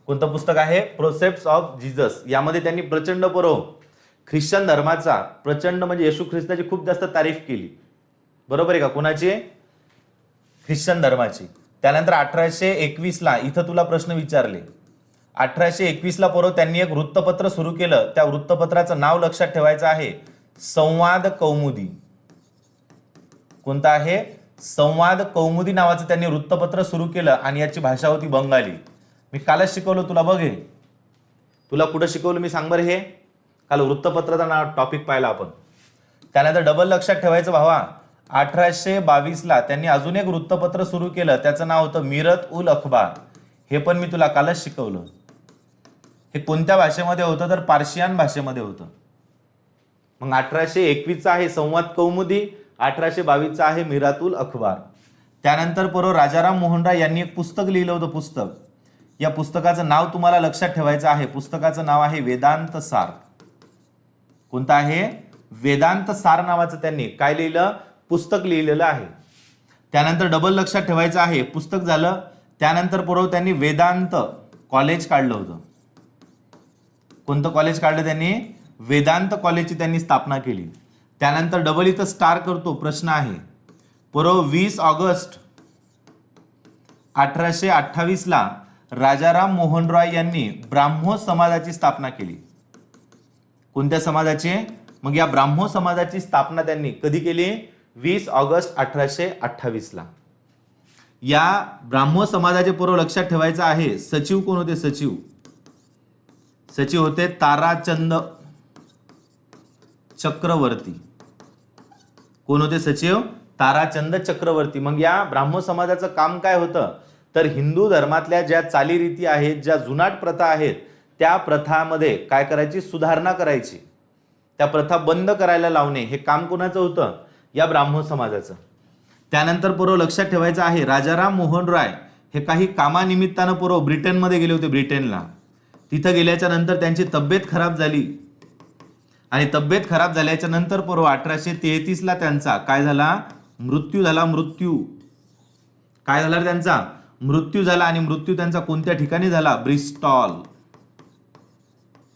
कोणतं पुस्तक आहे? प्रोसेप्ट्स ऑफ जीसस. यामध्ये त्यांनी प्रचंड ख्रिश्चन धर्माचा प्रचंड म्हणजे येशू ख्रिस्ताची खूप जास्त तारीफ केली. बरोबर आहे का? कोणाची? ख्रिश्चन धर्माची. त्यानंतर 1821ला इथं तुला प्रश्न विचारले. 1821ला त्यांनी एक वृत्तपत्र सुरू केलं. त्या वृत्तपत्राचं नाव लक्षात ठेवायचं आहे संवाद कौमुदी. कोणतं आहे? संवाद कौमुदी नावाचं त्यांनी वृत्तपत्र सुरू केलं आणि याची भाषा होती बंगाली. मी कालच शिकवलं तुला. बघ हे तुला कुठं शिकवलं मी सांग बरं. हे काल वृत्तपत्राचा टॉपिक पाहिला आपण. त्यानंतर डबल लक्षात ठेवायचं भावा 1822ला त्यांनी अजून एक वृत्तपत्र सुरू केलं, त्याचं नाव होतं मिरत उल अखबार. हे पण मी तुला कालच शिकवलं. हे कोणत्या भाषेमध्ये होतं तर पार्शियन भाषेमध्ये होतं. मग 1821चा आहे संवाद कौमुदी, 1822चा आहे मिरातुल अखबार. त्यानंतर बरोबर राजाराम मोहन राय यांनी एक पुस्तक लिहिलं होतं. पुस्तक, या पुस्तकाचं नाव तुम्हाला लक्षात ठेवायचं आहे. पुस्तकाचं नाव आहे वेदांत सार. कोणतं आहे? वेदांत सार नावाचं त्यांनी काय लिहिलं? पुस्तक लिहिलेलं आहे. त्यानंतर डबल लक्षात ठेवायचं आहे. पुस्तक झालं, त्यानंतर बरोबर त्यांनी वेदांत कॉलेज काढलं होतं. कोणतं कॉलेज काढलं त्यांनी? वेदांत कॉलेजची त्यांनी स्थापना केली. त्यानंतर डबल इथं स्टार करतो, प्रश्न आहे. बरोबर 20 ऑगस्ट 1828ला राजाराम मोहन रॉय यांनी ब्राह्मो समाजाची स्थापना केली. कोणत्या समाजाची? मग या ब्राह्मो समाजाची स्थापना त्यांनी कधी केली? 20 ऑगस्ट 1828ला. या ब्राह्मो समाजाचे पूर्व लक्षात ठेवायचं आहे. सचिव कोण होते? सचिव होते ताराचंद चक्रवर्ती. कोण होते सचिव? ताराचंद चक्रवर्ती. मग या ब्राह्मो समाजाचं काम काय होतं तर हिंदू धर्मातल्या ज्या चालीरीती आहेत, ज्या जुनाट प्रथा आहेत, त्या प्रथामध्ये काय करायची? सुधारणा करायची. त्या प्रथा बंद करायला लावणे हे काम कोणाचं होतं? या ब्राह्मो समाजाचं. त्यानंतर पूर्व लक्षात ठेवायचं आहे राजाराम मोहन राय हे काही कामानिमित्तानं पूर्व ब्रिटनमध्ये गेले होते, ब्रिटनला. तिथं गेल्याच्या नंतर त्यांची तब्येत खराब झाली आणि तब्येत खराब झाल्याच्या नंतर पूर्व 1833ला त्यांचा काय झाला? मृत्यू झाला. काय झाला त्यांचा? मृत्यू झाला. आणि मृत्यू त्यांचा कोणत्या ठिकाणी झाला? ब्रिस्टॉल.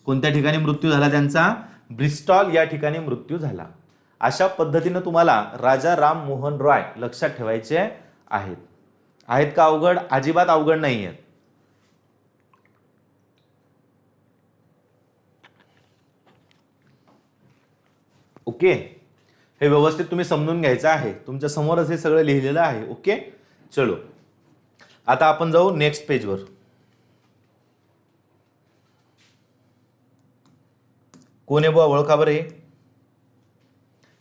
कोणत्या ठिकाणी मृत्यू झाला त्यांचा? ब्रिस्टॉल या ठिकाणी मृत्यू झाला. अशा पद्धतीने तुम्हाला राजा राम मोहन रॉय लक्षात ठेवायचे आहेत. आहेत का अवघड? अजिबात अवघड नाही आहेत. ओके, हे व्यवस्थित तुम्ही समजून घ्यायचं आहे. तुमच्या समोरच हे सगळं लिहिलेलं आहे. ओके, चलो आता आपण जाऊ नेक्स्ट पेजवर. कोण आहे बुवा? ओळखा बरं हे.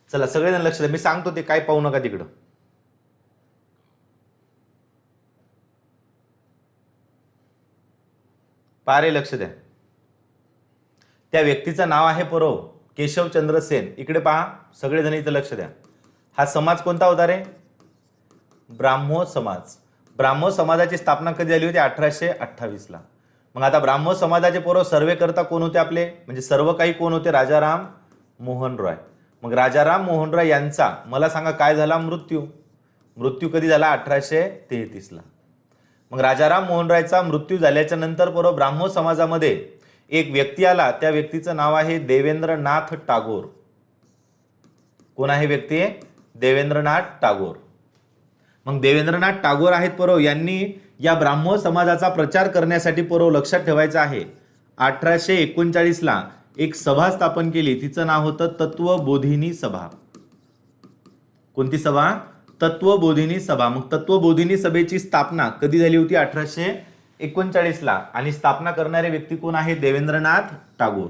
चला सगळेजण लक्ष द्या, मी सांगतो ते काय पाहू नका तिकडं. पारे लक्ष द्या. त्या व्यक्तीचं नाव आहे परव केशवचंद्र सेन. इकडे पहा सगळेजण, इथं लक्ष द्या. हा समाज कोणता होता रे? ब्राह्मो समाज. ब्राह्मो समाजाची स्थापना कधी झाली होती? 1828ला. मग आता ब्राह्मो समाजाचे पूर्व सर्वे करता कोण होते आपले? म्हणजे सर्व काही कोण होते? राजाराम मोहन रॉय. मग राजाराम मोहन रॉय यांचा मला सांगा काय झाला? मृत्यू कधी झाला? 1833ला. मग राजाराम मोहन रॉयचा मृत्यू झाल्याच्या नंतर पूर्व ब्राह्मो समाजामध्ये एक व्यक्ती आला. त्या व्यक्तीचं नाव आहे देवेंद्रनाथ टागोर. कोण आहे व्यक्ती? देवेंद्रनाथ टागोर. मग देवेंद्रनाथ टागोर आहेत पूर्व, यांनी या ब्राह्मो समाजाचा प्रचार करण्यासाठी पूर्व लक्षात ठेवायचं आहे 1839ला एक सभा स्थापन केली. तिचं नाव होतं तत्वबोधिनी सभा. कोणती सभा? तत्वबोधिनी सभा. मग तत्वबोधिनी सभेची स्थापना कधी झाली होती? 1839ला. आणि स्थापना करणारे व्यक्ती कोण आहे? देवेंद्रनाथ टागोर.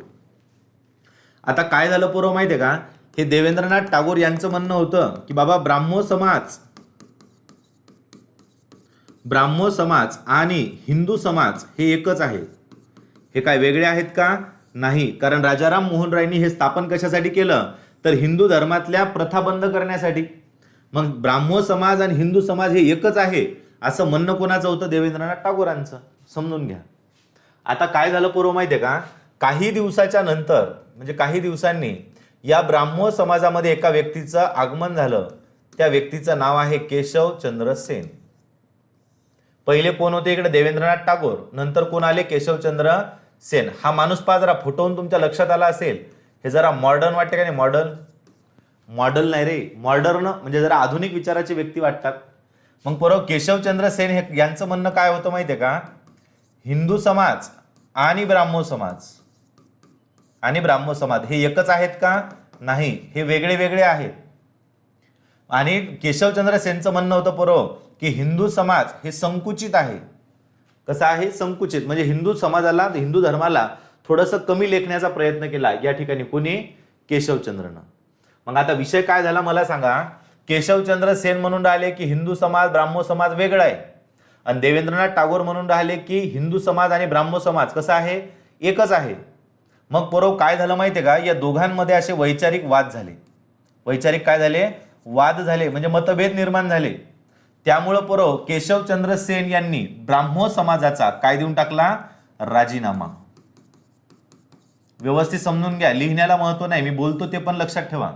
आता काय झालं पूर्व माहिती आहे का? हे देवेंद्रनाथ टागोर यांचं म्हणणं होतं की बाबा ब्राह्मो समाज आणि हिंदू समाज हे एकच आहे. हे काय वेगळे आहेत का? नाही. कारण राजाराम मोहन रायनी हे स्थापन कशासाठी केलं तर हिंदू धर्मातल्या प्रथा बंद करण्यासाठी. मग ब्राह्मो समाज आणि हिंदू समाज हे एकच आहे असं म्हणणं कोणाचं होतं? देवेंद्रनाथ टागोरांचं. समजून घ्या. आता काय झालं पूर्व माहिती आहे का? काही दिवसाच्या नंतर म्हणजे काही दिवसांनी या ब्राह्मो समाजामध्ये एका व्यक्तीचं आगमन झालं. त्या व्यक्तीचं नाव आहे केशवचंद्र सेन. पहिले कोण होते इकडे? देवेंद्रनाथ टागोर. नंतर कोण आले? केशवचंद्र सेन. हा माणूस पहा जरा फोटोहून तुमच्या लक्षात आला असेल. हे जरा मॉडर्न वाटते का नाही? मॉडर्न नाही रे, मॉडर्न म्हणजे जरा आधुनिक विचाराची व्यक्ती वाटतात. मग परत केशवचंद्र सेन हे यांचं म्हणणं काय होतं माहिती आहे का? हिंदू समाज आणि ब्राह्मो समाज हे एकच आहेत का? नाही, हे वेगळे वेगळे आहेत. आणि केशवचंद्र सेनचं म्हणणं होतं परत की हिंदू समाज हे संकुचित आहे. कसं आहे? संकुचित. म्हणजे हिंदू समाजाला, हिंदू धर्माला थोडंसं कमी लेखण्याचा प्रयत्न केला या ठिकाणी. कोणी? केशवचंद्रनं. मग आता विषय काय झाला मला सांगा. केशवचंद्र सेन म्हणून राहिले की हिंदू समाज ब्राह्मो समाज वेगळा आहे, आणि देवेंद्रनाथ टागोर म्हणून राहिले की हिंदू समाज आणि ब्राह्मो समाज कसा आहे, एकच आहे. मग पोरव काय झालं माहितीये का, या दोघांमध्ये असे वैचारिक वाद झाले. वैचारिक काय झाले, वाद झाले, म्हणजे मतभेद निर्माण झाले. त्यामुळं पोरव केशवचंद्र सेन यांनी ब्राह्मो समाजाचा काय देऊन टाकला, राजीनामा. व्यवस्थित समजून घ्या, लिहिण्याला महत्व नाही, मी बोलतो ते पण लक्षात ठेवा.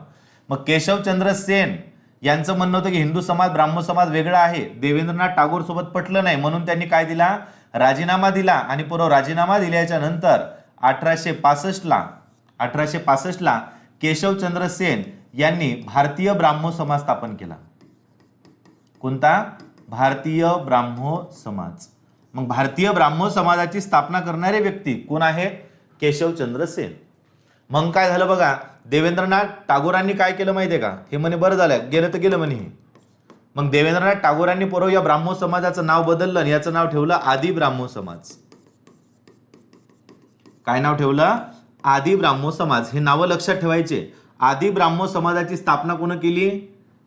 मग केशवचंद्र सेन यांचं म्हणणं होतं की हिंदू समाज ब्राह्मो समाज वेगळा आहे, देवेंद्रनाथ टागोर सोबत पटलं नाही, म्हणून त्यांनी काय दिला, राजीनामा दिला. आणि पोरव राजीनामा दिल्याच्या नंतर 1865ला केशवचंद्र सेन यांनी भारतीय ब्राह्मो समाज स्थापन केला. कोणता, भारतीय ब्राह्मो समाज. मग भारतीय ब्राह्मो समाजाची स्थापना करणारे व्यक्ती कोण आहेत, केशवचंद्र सेन. मग काय झालं बघा, देवेंद्रनाथ टागोरांनी काय केलं माहितीये का, हे म्हणे बरं झालं, गेलं तर गेलं म्हणे. मग देवेंद्रनाथ टागोरांनी पोरव या ब्राह्मो समाजाचं नाव बदललं आणि याचं नाव ठेवलं आदि ब्राह्मो समाज. काय नाव ठेवलं, आदि ब्राह्मो समाज. हे नावं लक्षात ठेवायचे. आदि ब्राह्मो समाजाची स्थापना कोण केली,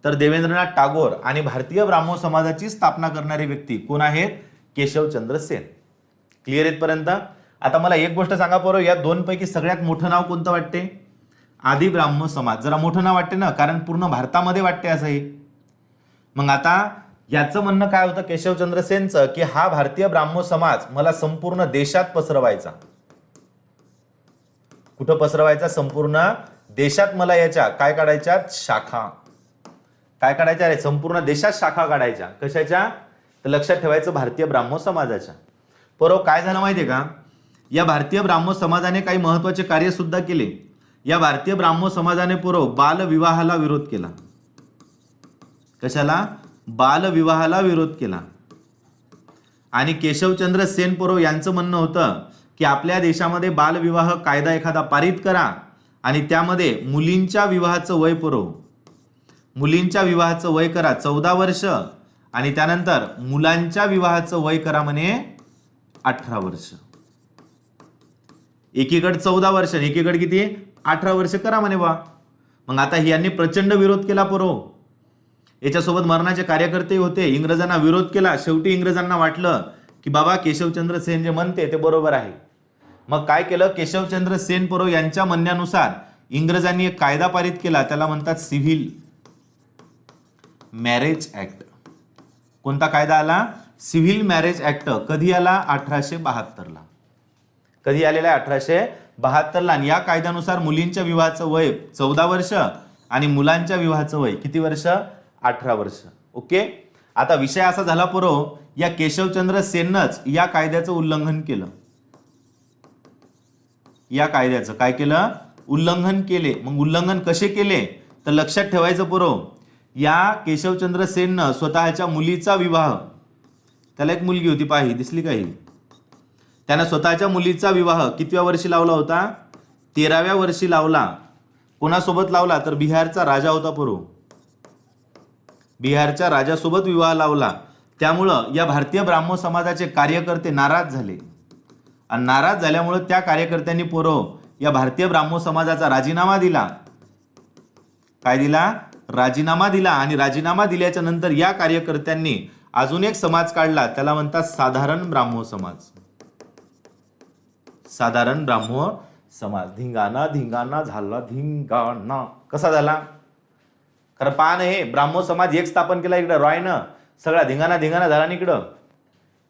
तर देवेंद्रनाथ टागोर. आणि भारतीय ब्राह्मो समाजाची स्थापना करणारे व्यक्ती कोण आहेत, केशवचंद्र सेन. क्लिअर इथपर्यंत. आता मला एक गोष्ट सांगा पोरं, या दोन पैकी सगळ्यात मोठं नाव कोणतं वाटते, आदि ब्राह्मो समाज. जरा मोठं नाव वाटते ना, कारण पूर्ण भारतामध्ये वाटते असं हे. मग आता याचं म्हणणं काय होतं केशवचंद्र सेनचं, की हा भारतीय ब्राह्मो समाज मला संपूर्ण देशात पसरवायचा. कुठं पसरवायचा, संपूर्ण देशात मला याच्या काय काढायच्या, शाखा. काय काढायच्या रे, संपूर्ण देशात शाखा काढायच्या. कशाच्या, तर लक्षात ठेवायचं, भारतीय ब्राह्मो समाजाच्या. परवा काय झालं माहितीये का, या भारतीय ब्राह्मो समाजाने काही महत्वाचे कार्य सुद्धा केले. या भारतीय ब्राह्मो समाजाने पूर्व बालविवाहाला विरोध केला. कशाला, बालविवाहाला विरोध केला. आणि केशवचंद्र सेन पूर्व यांचं म्हणणं होतं की आपल्या देशामध्ये बालविवाह कायदा एखादा पारित करा आणि त्यामध्ये मुलींच्या विवाहाचं वय पूर्व, मुलींच्या विवाहाचं वय करा 14 वर्ष आणि त्यानंतर मुलांच्या विवाहाचं वय करा म्हणे 18 वर्ष. एकीकडे 14 वर्ष आणि एकीकडे किती, 18 वर्ष करा म्हणे बा. मग आता यांनी प्रचंड विरोध केला पूर्व. याच्यासोबत मरणाचे कार्यकर्ते होते, इंग्रजांना विरोध केला. शेवटी इंग्रजांना वाटलं की बाबा केशवचंद्र सेन जे म्हणते ते बरोबर आहे. मग काय केलं, केशवचंद्र सेन पूर्व यांच्या म्हणण्यानुसार इंग्रजांनी एक कायदा पारित केला, त्याला म्हणतात सिव्हिल मॅरेज ऍक्ट. कोणता कायदा आला, सिव्हिल मॅरेज ऍक्ट. कधी आला, 1872ला. कधी आलेला आहे, 1872ला. आणि या कायद्यानुसार मुलींच्या विवाहाचं वय 14 वर्ष आणि मुलांच्या विवाहाचं वय किती वर्ष, 18 वर्ष. ओके. आता विषय असा झाला पूर्व, या केशवचंद्र सेननंच या कायद्याचं उल्लंघन केलं. या कायद्याचं काय केलं, उल्लंघन केले. मग उल्लंघन कसे केले, तर लक्षात ठेवायचं पूर्व, या केशवचंद्र सेननं स्वतःच्या मुलीचा विवाह, त्याला एक मुलगी होती पाही, दिसली काही, त्यानं स्वतःच्या मुलीचा विवाह कितव्या वर्षी लावला होता, 13व्या वर्षी लावला. कोणासोबत लावला, तर बिहारचा राजा होता पूर्व, बिहारच्या राजासोबत विवाह लावला. त्यामुळं या भारतीय ब्राह्मो समाजाचे कार्यकर्ते नाराज झाले आणि नाराज झाल्यामुळे त्या कार्यकर्त्यांनी पूर्व या भारतीय ब्राह्मो समाजाचा राजीनामा दिला. काय दिला, राजीनामा दिला. आणि राजीनामा दिल्याच्या नंतर या कार्यकर्त्यांनी अजून एक समाज काढला, त्याला म्हणतात साधारण ब्राह्मो समाज. साधारण ब्राह्मो समाज. धिंगाणा धिंगाणा झाला, धिंगाणा कसा झाला, खरं पान हे ब्राह्मो समाज एक स्थापन केला इकडं रॉयनं, सगळा धिंगाणा धिंगाणा झाला इकडं.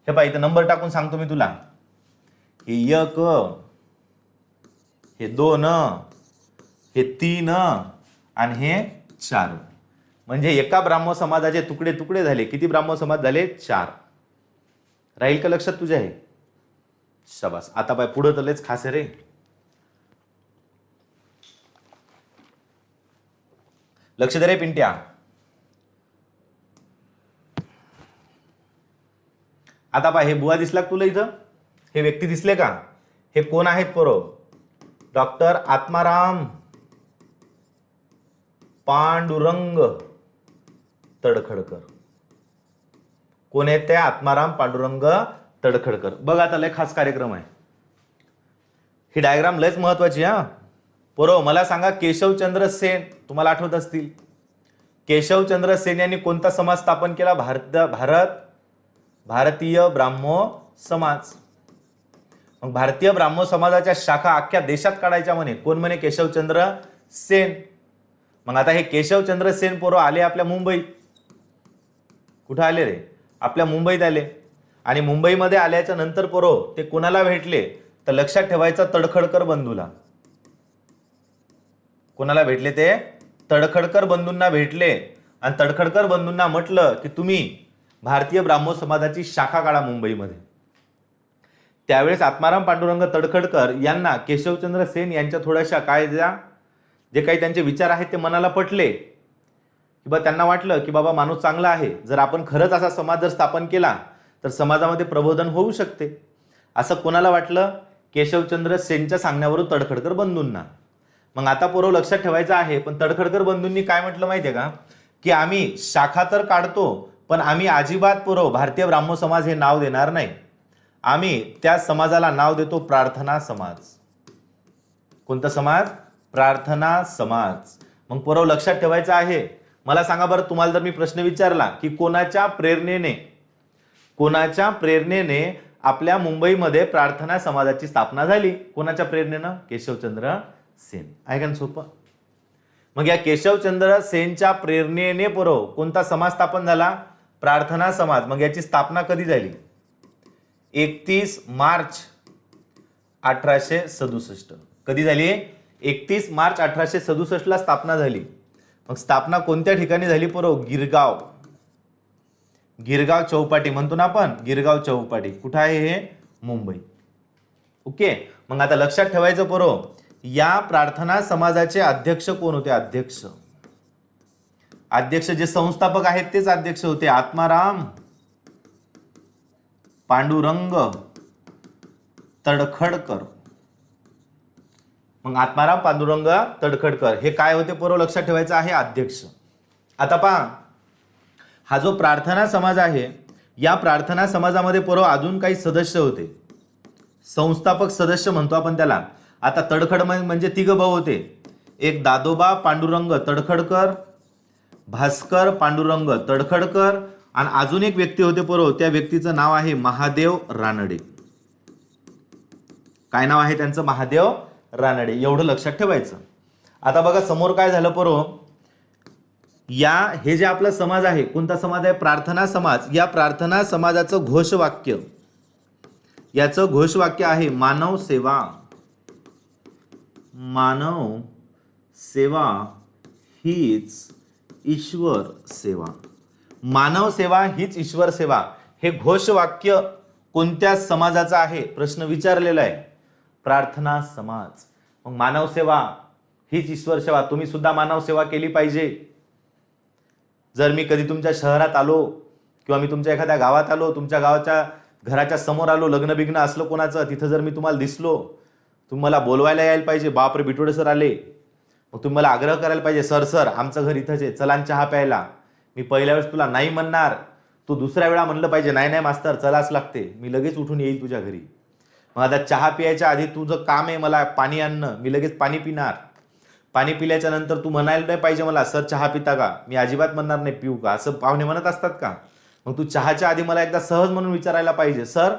हे पाहिजे इथं नंबर टाकून सांगतो मी तुला, हे 1, हे 2, हे 3 आणि हे 4. म्हणजे एका ब्राह्मो समाजाचे तुकडे तुकडे झाले. किती ब्राह्मो समाज झाले, 4. राहील का लक्षात तुझ्या हे, शाबास. आता पाय पुढं तर लयच खास आहे रे. लक्ष दे रे पिंट्या. आता पाय हे बुवा दिसला तुला इथं, हे व्यक्ती दिसले का, हे कोण आहेत पोरं, डॉक्टर आत्माराम पांडुरंग तडखडकर. कोण आहेत ते, आत्माराम पांडुरंग तडखडकर. बघ आता लय खास कार्यक्रम आहे, ही डायग्राम लयच महत्वाची. हा पोरं मला सांगा, केशवचंद्र सेन तुम्हाला आठवत असतील, केशवचंद्र सेन यांनी कोणता समाज स्थापन केला? भारतीय ब्राह्मो समाज. मग भारतीय ब्राह्मो समाजाच्या शाखा अख्ख्या देशात काढायच्या म्हणे. कोण म्हणे? केशवचंद्र सेन. मग आता हे केशवचंद्र सेन पोरं आले आपल्या मुंबईत. कुठं आले रे? आपल्या मुंबईत आले. आणि मुंबईमध्ये आल्याच्या नंतर पोरं ते कोणाला भेटले? तर लक्षात ठेवायचं, तडखडकर बंधूला. कोणाला भेटले? ते तडखडकर बंधूंना भेटले. आणि तडखडकर बंधूंना म्हटलं की तुम्ही भारतीय ब्राह्मो समाजाची शाखा काढा मुंबईमध्ये. त्यावेळेस आत्माराम पांडुरंग तडखडकर यांना केशवचंद्र सेन यांच्या थोड्याशा काय जे काही त्यांचे विचार आहेत ते मनाला पटले. किंवा त्यांना वाटलं की बाबा माणूस चांगला आहे, जर आपण खरंच असा समाज जर स्थापन केला तर समाजामध्ये प्रबोधन होऊ शकते. असं कोणाला वाटलं? केशवचंद्र सेनच्या सांगण्यावरून तडखडकर बंधूंना. मग आता पोरं लक्षात ठेवायचं आहे, पण तडखडकर बंधूंनी काय म्हटलं माहितीये का? की आम्ही शाखा तर काढतो, पण आम्ही अजिबात पोरं भारतीय ब्राह्मो समाज हे नाव देणार नाही. आम्ही त्या समाजाला नाव देतो प्रार्थना समाज. कोणता समाज? प्रार्थना समाज. मग पोरं लक्षात ठेवायचं आहे. मला सांगा बरं, तुम्हाला जर मी प्रश्न विचारला की कोणाच्या प्रेरणेने आपल्या मुंबईमध्ये प्रार्थना समाजाची स्थापना झाली? कोणाच्या प्रेरणेनं? केशवचंद्र सेन. आहे का सोपं? मग या केशवचंद्र सेनच्या प्रेरणेने पोरं कोणता समाज स्थापन झाला? प्रार्थना समाज. मग याची स्थापना कधी झाली? 31 मार्च 1867. कधी झाली? 31 मार्च 1867 ला स्थापना झाली. मग स्थापना कोणत्या ठिकाणी झाली पोरं? गिरगाव चौपाटी म्हणतो ना आपण, गिरगाव चौपाटी. कुठं आहे हे? मुंबई. ओके. मग आता लक्षात ठेवायचं पोरं, या प्रार्थना समाजाचे अध्यक्ष कोण होते? अध्यक्ष जे संस्थापक आहेत तेच अध्यक्ष होते. आत्माराम पांडुरंग तडखडकर. मग आत्माराम पांडुरंग तडखडकर हे काय होते पोरं? लक्षात ठेवायचं आहे, अध्यक्ष. आता पहा, हा जो प्रार्थना समाज आहे, या प्रार्थना समाजामध्ये पोरं अजून काही सदस्य होते. संस्थापक सदस्य म्हणतो आपण त्याला. आता तडखड म्हणजे तिघ भाऊ होते. एक दादोबा पांडुरंग तडखडकर, भास्कर पांडुरंग तडखडकर, आणि अजून एक व्यक्ती होते पोरं, त्या व्यक्तीचं नाव आहे महादेव रानडे. काय नाव आहे त्यांचं? महादेव रानडे. एवढं लक्षात ठेवायचं. आता बघा समोर काय झालं पोरं, हे जे आपला समाज आहे, कोणता समाज आहे? प्रार्थना समाज. या प्रार्थना समाजाचं घोषवाक्य, याचं घोषवाक्य आहे मानव सेवा. मानव सेवा हीच ईश्वर सेवा. मानव सेवा हीच ईश्वर सेवा. हे घोषवाक्य कोणत्या समाजाचं आहे? प्रश्न विचारलेला आहे. प्रार्थना समाज. मग मानव सेवा हीच ईश्वर सेवा. तुम्ही सुद्धा मानव सेवा केली पाहिजे. जर मी कधी तुमच्या शहरात आलो किंवा मी तुमच्या एखाद्या गावात आलो, तुमच्या गावाच्या घराच्या समोर आलो, लग्न बिग्न असलं कोणाचं, तिथं जर मी तुम्हाला दिसलो, तुम्ही मला बोलवायला यायला पाहिजे. बापरे बिटोडे सर आले. मग तुम्ही मला आग्रह करायला पाहिजे, सर आमचं घर इथंच आहे, चला चहा प्यायला. मी पहिल्या वेळेस तुला नाही म्हणणार, तू दुसऱ्या वेळा म्हणलं पाहिजे नाही मास्तर चलाच लागते, मी लगेच उठून येईल तुझ्या घरी. मग आता चहा प्यायच्या आधी तुझं काम आहे मला पाणी आणणं, मी लगेच पाणी पिणार. पाणी पिल्याच्या नंतर तू म्हणायला नाही पाहिजे मला, सर चहा पिता का? मी अजिबात म्हणणार नाही पिऊ का, असं पाहुणे म्हणत असतात का? मग तू चहाच्या आधी मला एकदा सहज म्हणून विचारायला पाहिजे, सर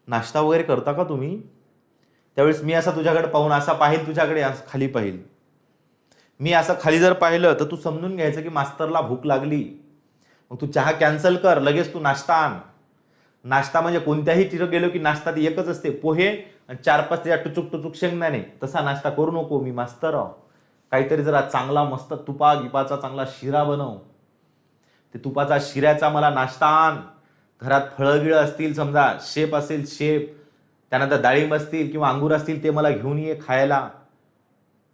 नाश्ता वगैरे करता का तुम्ही? त्यावेळेस मी असं तुझ्याकडे पाहून असा पाहिल, तुझ्याकडे खाली पाहिल. मी असं खाली जर पाहिलं तर तू समजून घ्यायचं की मास्तरला भूक लागली. मग तू चहा कॅन्सल कर, लगेच तू नाश्ता आण. नाश्ता म्हणजे कोणत्याही तिथं गेलो की नाश्ता ती एकच असते, पोहे आणि 4-5 त्याच्या टुचूक शेंगदाणे. तसा नाश्ता करू नको, मी मास्तर आहो. काहीतरी जरा चांगला मस्त तुपाचा चांगला शिरा बनव. ते तुपाचा शिऱ्याचा मला नाश्ता आण. घरात फळगिळं असतील, समजा शेप असेल शेप, त्यानंतर डाळिंब असतील किंवा अंगूर असतील ते मला घेऊन ये खायला.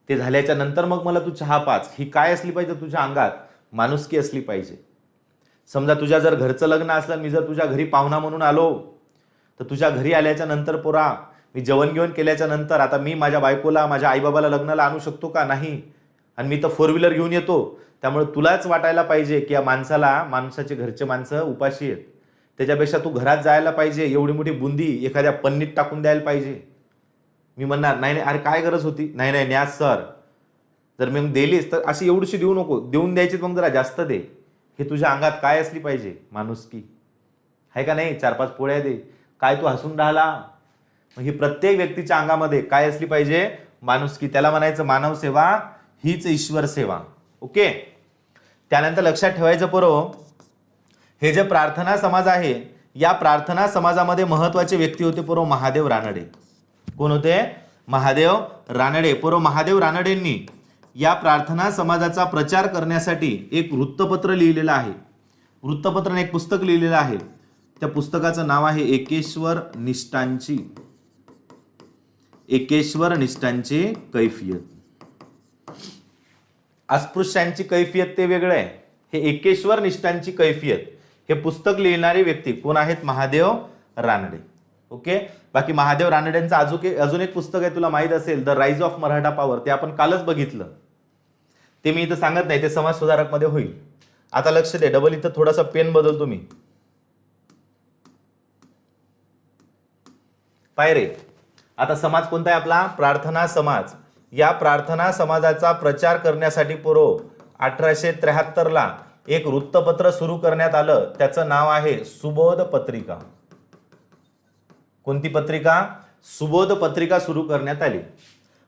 ते झाल्याच्या नंतर मग मला तू चहा पाच. ही काय असली पाहिजे तुझ्या अंगात? माणुसकी असली पाहिजे. समजा तुझ्या जर घरचं लग्न असलं, मी जर तुझ्या घरी पाहुणा म्हणून आलो, तर तुझ्या घरी आल्याच्या नंतर पोरा मी जेवण घेऊन केल्याच्या नंतर आता मी माझ्या बायकोला माझ्या आईबाबाला लग्नाला आणू शकतो का? नाही. आणि मी तर 4 व्हीलर घेऊन येतो, त्यामुळे तुलाच वाटायला पाहिजे की या माणसाचे घरचे माणसं उपाशी आहेत. त्याच्यापेक्षा तू घरात जायला पाहिजे, एवढी मोठी बुंदी एखाद्या पन्नीत टाकून द्यायला पाहिजे. मी म्हणणार नाही अरे काय गरज होती? नाही न्यास सर, जर मी मग दिलीस तर अशी एवढीशी देऊ नको, देऊन द्यायची मग जरा जास्त दे. हे तुझ्या अंगात काय असली पाहिजे? माणुसकी आहे का नाही? 4-5 पोळ्या दे. काय तू हसून राहिला? मग ही प्रत्येक व्यक्तीच्या अंगामध्ये काय असली पाहिजे? माणुसकी. त्याला म्हणायचं मानव सेवा हीच ईश्वर सेवा. ओके. त्यानंतर लक्षात ठेवायचं पोरो, हे जे प्रार्थना समाज आहे, या प्रार्थना समाजामध्ये महत्वाचे व्यक्ती होते पोरो महादेव रानडे. कोण होते? महादेव रानडे. पोरो महादेव रानडेंनी या प्रार्थना समाजाचा प्रचार करण्यासाठी एक वृत्तपत्र लिहिलेलं आहे. वृत्तपत्राने एक पुस्तक लिहिलेलं आहे. त्या पुस्तकाचं नाव आहे एकेश्वर निष्ठांची कैफियत. अस्पृश्यांची कैफियत ते वेगळं आहे, हे एकेश्वर निष्ठांची कैफियत. हे पुस्तक लिहिणारे व्यक्ती कोण आहेत? महादेव रानडे. ओके. बाकी महादेव रानडेंचं अजून एक पुस्तक आहे, तुला माहित असेल, the rise of Maratha power. ते आपण कालच बघितलं, ते मी इथं सांगत नाही, ते समाज सुधारक मध्ये होईल. आता लक्ष दे, डबल इथं थोडासा पेन बदलतो मी. पाय रे, आता समाज कोणता आहे आपला? प्रार्थना समाज. या प्रार्थना समाजाचा प्रचार करण्यासाठी पोरो 1873 ला एक वृत्तपत्र सुरू करण्यात आलं. त्याचं नाव आहे सुबोध पत्रिका. कोणती पत्रिका? सुबोध पत्रिका सुरू करण्यात आली.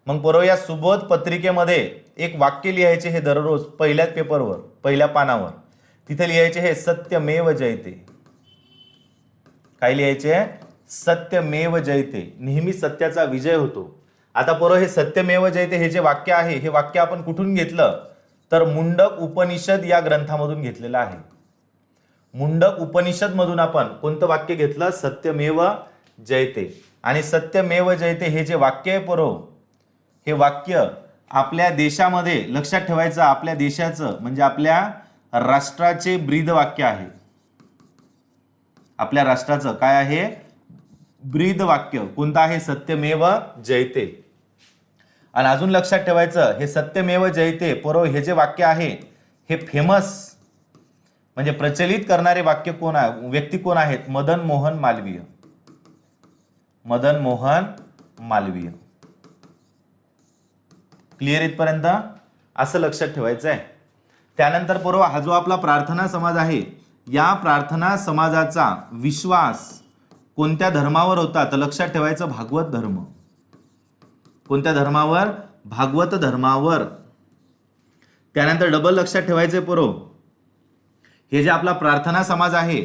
मग पोरो या सुबोध पत्रिकेमध्ये एक वाक्य लिहायचे, हे दररोज पहिल्याच पेपरवर, पहिल्या पानावर. तिथे लिहायचे हे सत्यमेव जयते. काय लिहायचे? सत्यमेव जयते. नेहमी सत्याचा विजय होतो. आता पोरो हे सत्यमेव जयते हे जे वाक्य आहे, हे वाक्य आपण कुठून घेतलं? तर मुंडक उपनिषद या ग्रंथामधून घेतलेलं आहे. मुंडक उपनिषद मधून आपण कोणतं वाक्य घेतलं? सत्यमेव जयते. आणि सत्यमेव जयते हे जे वाक्य आहे पोरो, हे वाक्य आपल्या देशामध्ये लक्षात ठेवायचं, आपल्या देशाचं म्हणजे आपल्या राष्ट्राचे ब्रीद वाक्य आहे. आपल्या राष्ट्राचं काय आहे? ब्रीद वाक्य कोणतं आहे? सत्यमेव जयते. आणि अजून लक्षात ठेवायचं, हे सत्यमेव जयते पोरो हे जे वाक्य आहे, हे फेमस म्हणजे प्रचलित करणारे वाक्य कोण आहे? व्यक्ती कोण आहेत? मदन मोहन मालवीय. मदन मोहन मालवीय. क्लिअर इथपर्यंत? असं लक्षात ठेवायचं आहे. त्यानंतर पोरो हा जो आपला प्रार्थना समाज आहे, या प्रार्थना समाजाचा विश्वास कोणत्या धर्मावर होता? तर लक्षात ठेवायचं भागवत धर्म. कोणत्या धर्मावर? भागवत धर्मावर. त्यानंतर डबल लक्षात ठेवायचे पोरो, हे जे आपला प्रार्थना समाज आहे,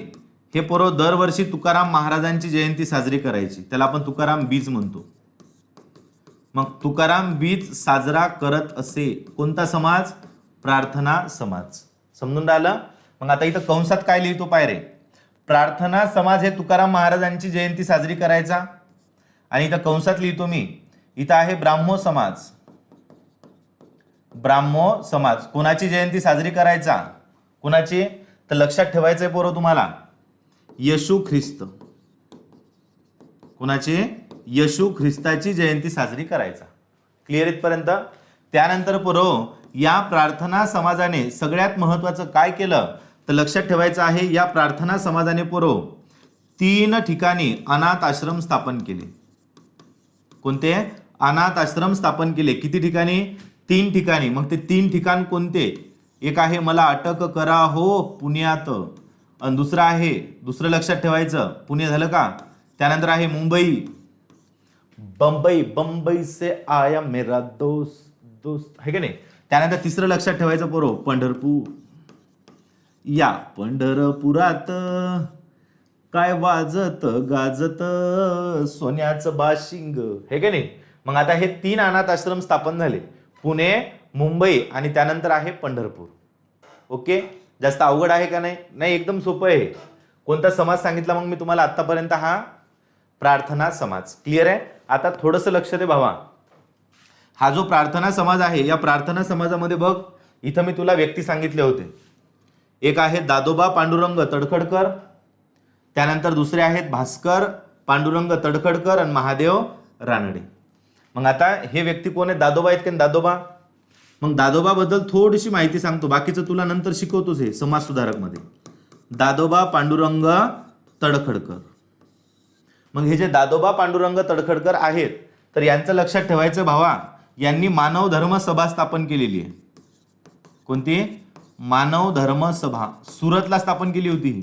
हे पोरो दरवर्षी तुकाराम महाराजांची जयंती साजरी करायची. त्याला आपण तुकाराम बीज म्हणतो. मग तुकाराम बीज साजरा करत असे कोणता समाज? प्रार्थना समाज. समजून राहिलं? मग आता इथं कंसात काय लिहितो पाय रे? प्रार्थना समाज हे तुकाराम महाराजांची जयंती साजरी करायचा. आणि इथं कंसात लिहितो मी, इथं आहे ब्राह्मो समाज. ब्राह्मो समाज कोणाची जयंती साजरी करायचा? कोणाची? तर लक्षात ठेवायचंय पोरो तुम्हाला, येशू ख्रिस्त. कोणाची? येशू ख्रिस्ताची जयंती साजरी करायचा. क्लिअर इथपर्यंत? त्यानंतर पोरो या प्रार्थना समाजाने सगळ्यात महत्वाचं काय केलं? तर लक्षात ठेवायचं आहे, या प्रार्थना समाजाने पोरो 3 ठिकाणी अनाथ आश्रम स्थापन केले. कोणते? अनाथ आश्रम स्थापन केले. किती ठिकाणी? 3 ठिकाणी. मग ते 3 ठिकाण कोणते? एक आहे मला अटक करा हो पुण्यात, आणि दुसरं आहे, दुसरं लक्षात ठेवायचं, पुणे झालं का? त्यानंतर आहे मुंबई, बंबई से आया मेरा दोस्त आहे का नाही? त्यानंतर तिसरं लक्षात ठेवायचं पोरो पंढरपूर. या पंढरपुरात काय वाजत गाजत सोन्याचं बाशिंग आहे का नाही? मग आता हे 3 अनाथ आश्रम स्थापन झाले, पुणे, मुंबई आणि त्यानंतर आहे पंढरपूर. ओके. जास्त अवघड आहे का नाही? नाही, एकदम सोपं आहे. कोणता समाज सांगितला मग मी तुम्हाला आतापर्यंत? हा प्रार्थना समाज. क्लिअर आहे? आता थोडंसं लक्ष दे भावा. हा जो प्रार्थना समाज आहे, या प्रार्थना समाजामध्ये बघ, इथं मी तुला व्यक्ती सांगितले होते. एक आहे दादोबा पांडुरंग तडखडकर, त्यानंतर दुसरे आहेत भास्कर पांडुरंग तडखडकर आणि महादेव रानडे. मग आता हे व्यक्ती कोण आहेत? दादोबा आहेत का? दादोबा. मग दादोबा बद्दल थोडीशी माहिती सांगतो, बाकीचं तुला नंतर शिकवतोच हे समाज सुधारक मध्ये. दादोबा पांडुरंग तडखडकर. मग हे जे दादोबा पांडुरंग तडखडकर आहेत, तर यांचं लक्षात ठेवायचं भावा, यांनी मानव धर्म सभा स्थापन केलेली आहे. कोणती? मानव धर्म सभा सुरतला स्थापन केली होती ही.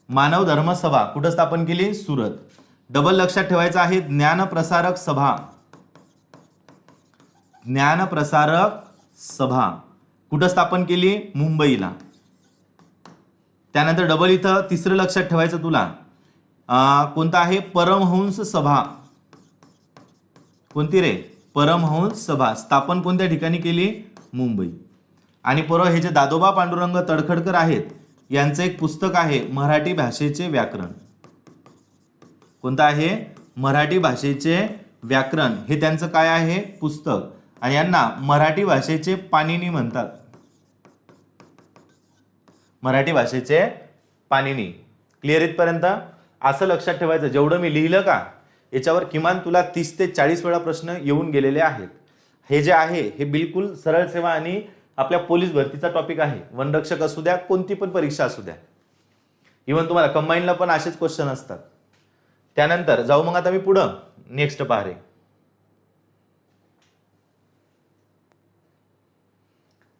मानव धर्म सभा कुठं स्थापन केली? सुरत. डबल लक्षात ठेवायचं आहे, ज्ञानप्रसारक सभा. ज्ञानप्रसारक सभा कुठं स्थापन केली? मुंबईला. त्यानंतर डबल इथं तिसरं लक्षात ठेवायचं तुला, कोणतं आहे? परमहंस सभा. कोणती रे? परमहंस सभा स्थापन कोणत्या ठिकाणी केली? मुंबई. आणि परवा हे जे दादोबा पांडुरंग तडखडकर आहेत यांचं एक पुस्तक आहे मराठी भाषेचे व्याकरण. कोणतं आहे? मराठी भाषेचे व्याकरण. हे त्यांचं काय आहे? पुस्तक. आणि यांना मराठी भाषेचे पाणिनी म्हणतात. मराठी भाषेचे पाणिनी. क्लिअर इथपर्यंत? असं लक्षात ठेवायचं, जेवढं मी लिहिलं का याच्यावर किमान तुला 30 ते 40 वेळा प्रश्न येऊन गेलेले आहेत. हे जे आहे हे बिलकुल सरळ सेवा आणि आपल्या पोलीस भरतीचा टॉपिक आहे. वनरक्षक असू द्या, कोणती पण परीक्षा असू द्या. इव्हन तुम्हाला कंबाईनला पण असेच क्वेश्चन असतात. त्यानंतर जाऊ मग आता मी पुढं नेक्स्ट पहा रे.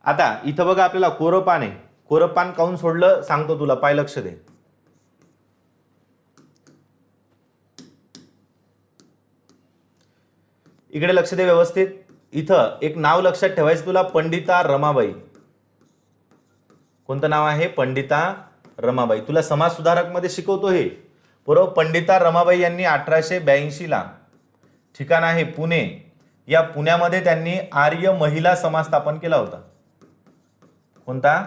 आता इथं बघा आपल्याला कोरपान आहे. कोरपान काऊन सोडलं सांगतो तुला, पाय लक्ष दे. इकडे लक्ष दे व्यवस्थित. इथं एक नाव लक्षात ठेवायचं तुला, पंडिता रमाबाई. कोणतं नाव आहे? पंडिता रमाबाई. तुला समाज सुधारक मध्ये शिकवतो हे. बरोबर. पंडिता रमाबाई यांनी 1882 ला, ठिकाण आहे पुणे, या पुण्यामध्ये त्यांनी आर्य महिला समाज स्थापन केला होता. कोणता?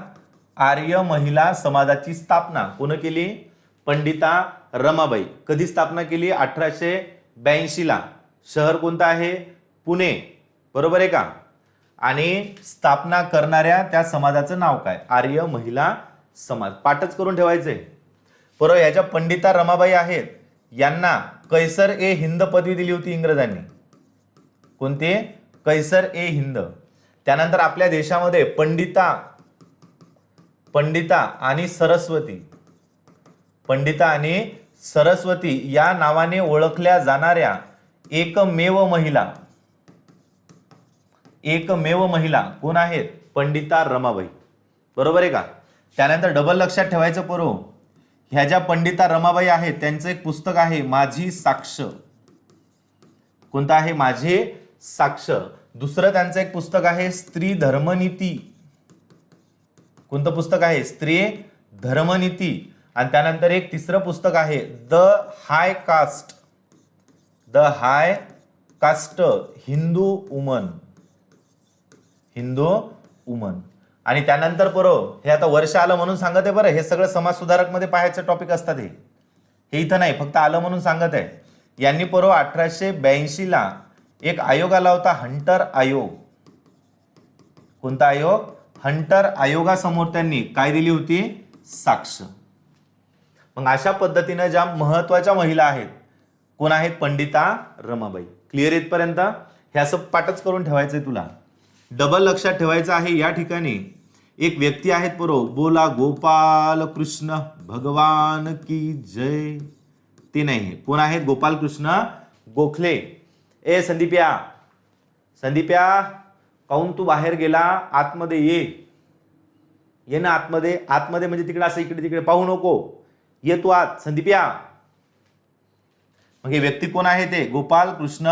आर्य महिला समाजाची स्थापना कोण केली? पंडिता रमाबाई. कधी स्थापना केली? 1882 ला. शहर कोणतं आहे? पुणे. बरोबर आहे का? आणि स्थापना करणाऱ्या त्या समाजाचं नाव काय? आर्य महिला समाज. पाठच करून ठेवायचंय. बरोबर. याच्या पंडिता रमाबाई आहेत, यांना कैसर ए हिंद पदवी दिली होती इंग्रजांनी. कोणते? कैसर ए हिंद. त्यानंतर आपल्या देशामध्ये पंडिता आणि सरस्वती, पंडिता आणि सरस्वती या नावाने ओळखल्या जाणाऱ्या एकमेव महिला कोण आहेत? पंडिता रमाबाई. बरोबर आहे का? त्यानंतर डबल लक्षात ठेवायचं पोरो, ह्या ज्या पंडिता रमाबाई आहेत त्यांचं एक पुस्तक आहे माझी साक्ष. कोणतं आहे? माझे साक्ष. दुसरं त्यांचं एक पुस्तक आहे स्त्री धर्मनीती. कोणतं पुस्तक आहे? स्त्री धर्मनीती. आणि त्यानंतर एक तिसरं पुस्तक आहे the high caste Hindu woman. आणि त्यानंतर हे आता वर्ष आलं म्हणून सांगत आहे बरं. हे सगळं समाज सुधारक मध्ये पाहायचं टॉपिक असतात. हे इथं नाही, फक्त आलं म्हणून सांगत आहे. यांनी 1882 ला एक आयोग आला होता, हंटर आयोग. कोणता आयोग? हंटर आयोगासमोर त्यांनी काय दिली होती? साक्ष. मग अशा पद्धतीने ज्या महत्वाच्या महिला आहेत, कोण आहेत? पंडिता रमाबाई. क्लिअर इथपर्यंत? हे असं पाठच करून ठेवायचंय तुला. डबल लक्षात ठेवायचं आहे, या ठिकाणी एक व्यक्ती आहेत बोला गोपाल कृष्ण भगवान की जय. ते नाही. कोण आहेत? गोपाल कृष्ण गोखले. ए संदीप्या काऊन तू बाहेर गेला? आतमध्ये ये ना आतमध्ये. आतमध्ये म्हणजे तिकडे असं इकडे तिकडे पाहू नको. ये तू आत संदीप्या. मग हे व्यक्ती कोण आहे? ते गोपाल कृष्ण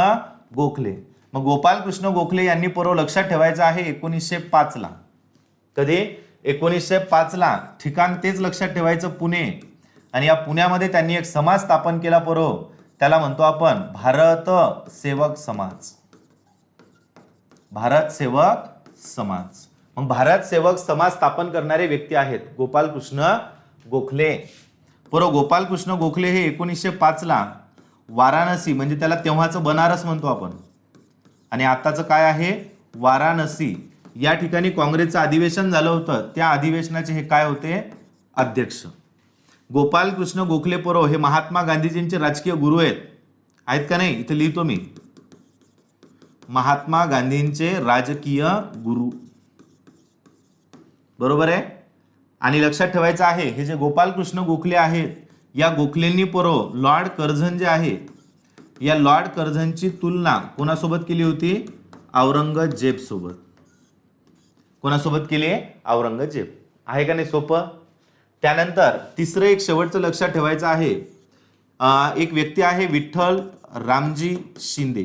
गोखले. मग गोपाल कृष्ण गोखले यांनी लक्षात ठेवायचं आहे 1905 ला. कधी? 1905 ला. ठिकाण तेच लक्षात ठेवायचं, पुणे. आणि या पुण्यामध्ये त्यांनी एक समाज स्थापन केला त्याला म्हणतो आपण भारत सेवक समाज. भारत सेवक समाज. मग भारत सेवक समाज स्थापन करणारे व्यक्ती आहेत गोपाल कृष्ण गोखले. गोपाल कृष्ण गोखले हे 1905 ला वाराणसी, म्हणजे त्याला तेव्हाचं बनारस म्हणतो आपण, आणि आताचं काय आहे? वाराणसी, या ठिकाणी काँग्रेसचं अधिवेशन झालं होतं. त्या अधिवेशनाचे हे काय होते? अध्यक्ष. गोपाल कृष्ण गोखले हे महात्मा गांधीजींचे राजकीय गुरु आहेत का नाही? इथे लिहितो मी, महात्मा गांधींचे राजकीय गुरु. बरोबर आहे. आणि लक्षात ठेवायचं आहे, हे जे गोपाल कृष्ण गोखले आहेत, या गोखलेंनी लॉर्ड कर्झन जे आहे या लॉर्ड कर्झनची तुलना कोणासोबत केली होती? औरंगजेब सोबत. कोणासोबत केली आहे? औरंगजेब. आहे का नाही सोपं? त्यानंतर तिसरं एक शेवटचं लक्षात ठेवायचं आहे. एक व्यक्ती आहे विठ्ठल रामजी शिंदे.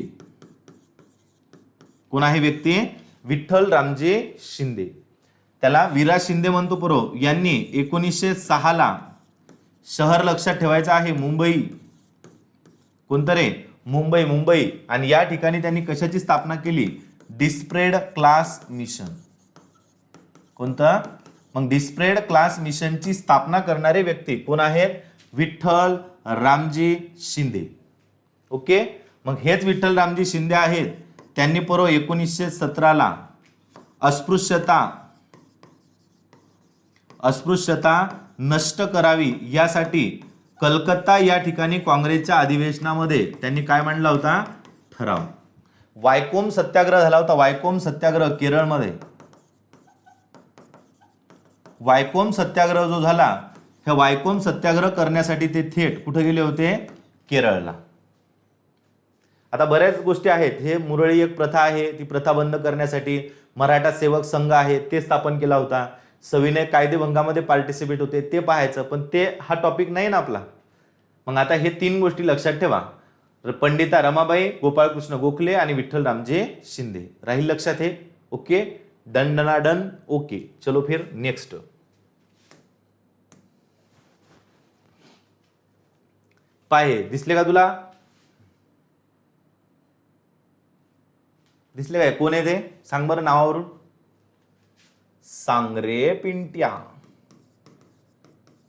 कोण आहे व्यक्ती? विठ्ठल रामजी शिंदे. त्याला विरा शिंदे म्हणतो पुरो. यांनी 1906 ला शहर लक्षात ठेवायचं आहे मुंबई. कोणतं रे? मुंबई. मुंबई. आणि या ठिकाणी त्यांनी कशाची स्थापना केली? डिस्प्रेड क्लास मिशन. कोणतं? मग डिस्प्रेड क्लास मिशनची स्थापना करणारे व्यक्ती कोण आहेत? विठ्ठल रामजी शिंदे. ओके. मग हेच विठ्ठल रामजी शिंदे आहेत. त्यांनी परवा 1917 ला अस्पृश्यता नष्ट करावी यासाठी कलकत्ता या ठिकाणी काँग्रेसच्या अधिवेशनामध्ये त्यांनी काय मांडला होता? ठराव. वायकोम सत्याग्रह झाला होता. वायकोम सत्याग्रह केरळमध्ये. वायकोम सत्याग्रह जो झाला, ह्या वायकोम सत्याग्रह करण्यासाठी ते थेट कुठे गेले होते? केरळला. आता बऱ्याच गोष्टी आहेत. हे मुरळी एक प्रथा आहे, ती प्रथा बंद करण्यासाठी मराठा सेवक संघ आहे ते स्थापन केला होता. सविनय कायदेभंगामध्ये पार्टिसिपेट होते ते पाहायचं, पण ते हा टॉपिक नाही ना आपला. मग आता हे 3 गोष्टी लक्षात ठेवा. पंडिता रमाबाई, गोपाळकृष्ण गोखले आणि विठ्ठल रामजी शिंदे. राहील लक्षात हे? ओके. डन. ओके. चलो फिर नेक्स्ट. पाहे दिसले का तुला? दिसले काय? कोण आहे ते? सांग बरं नावावरून. सांग रे पिंट्या.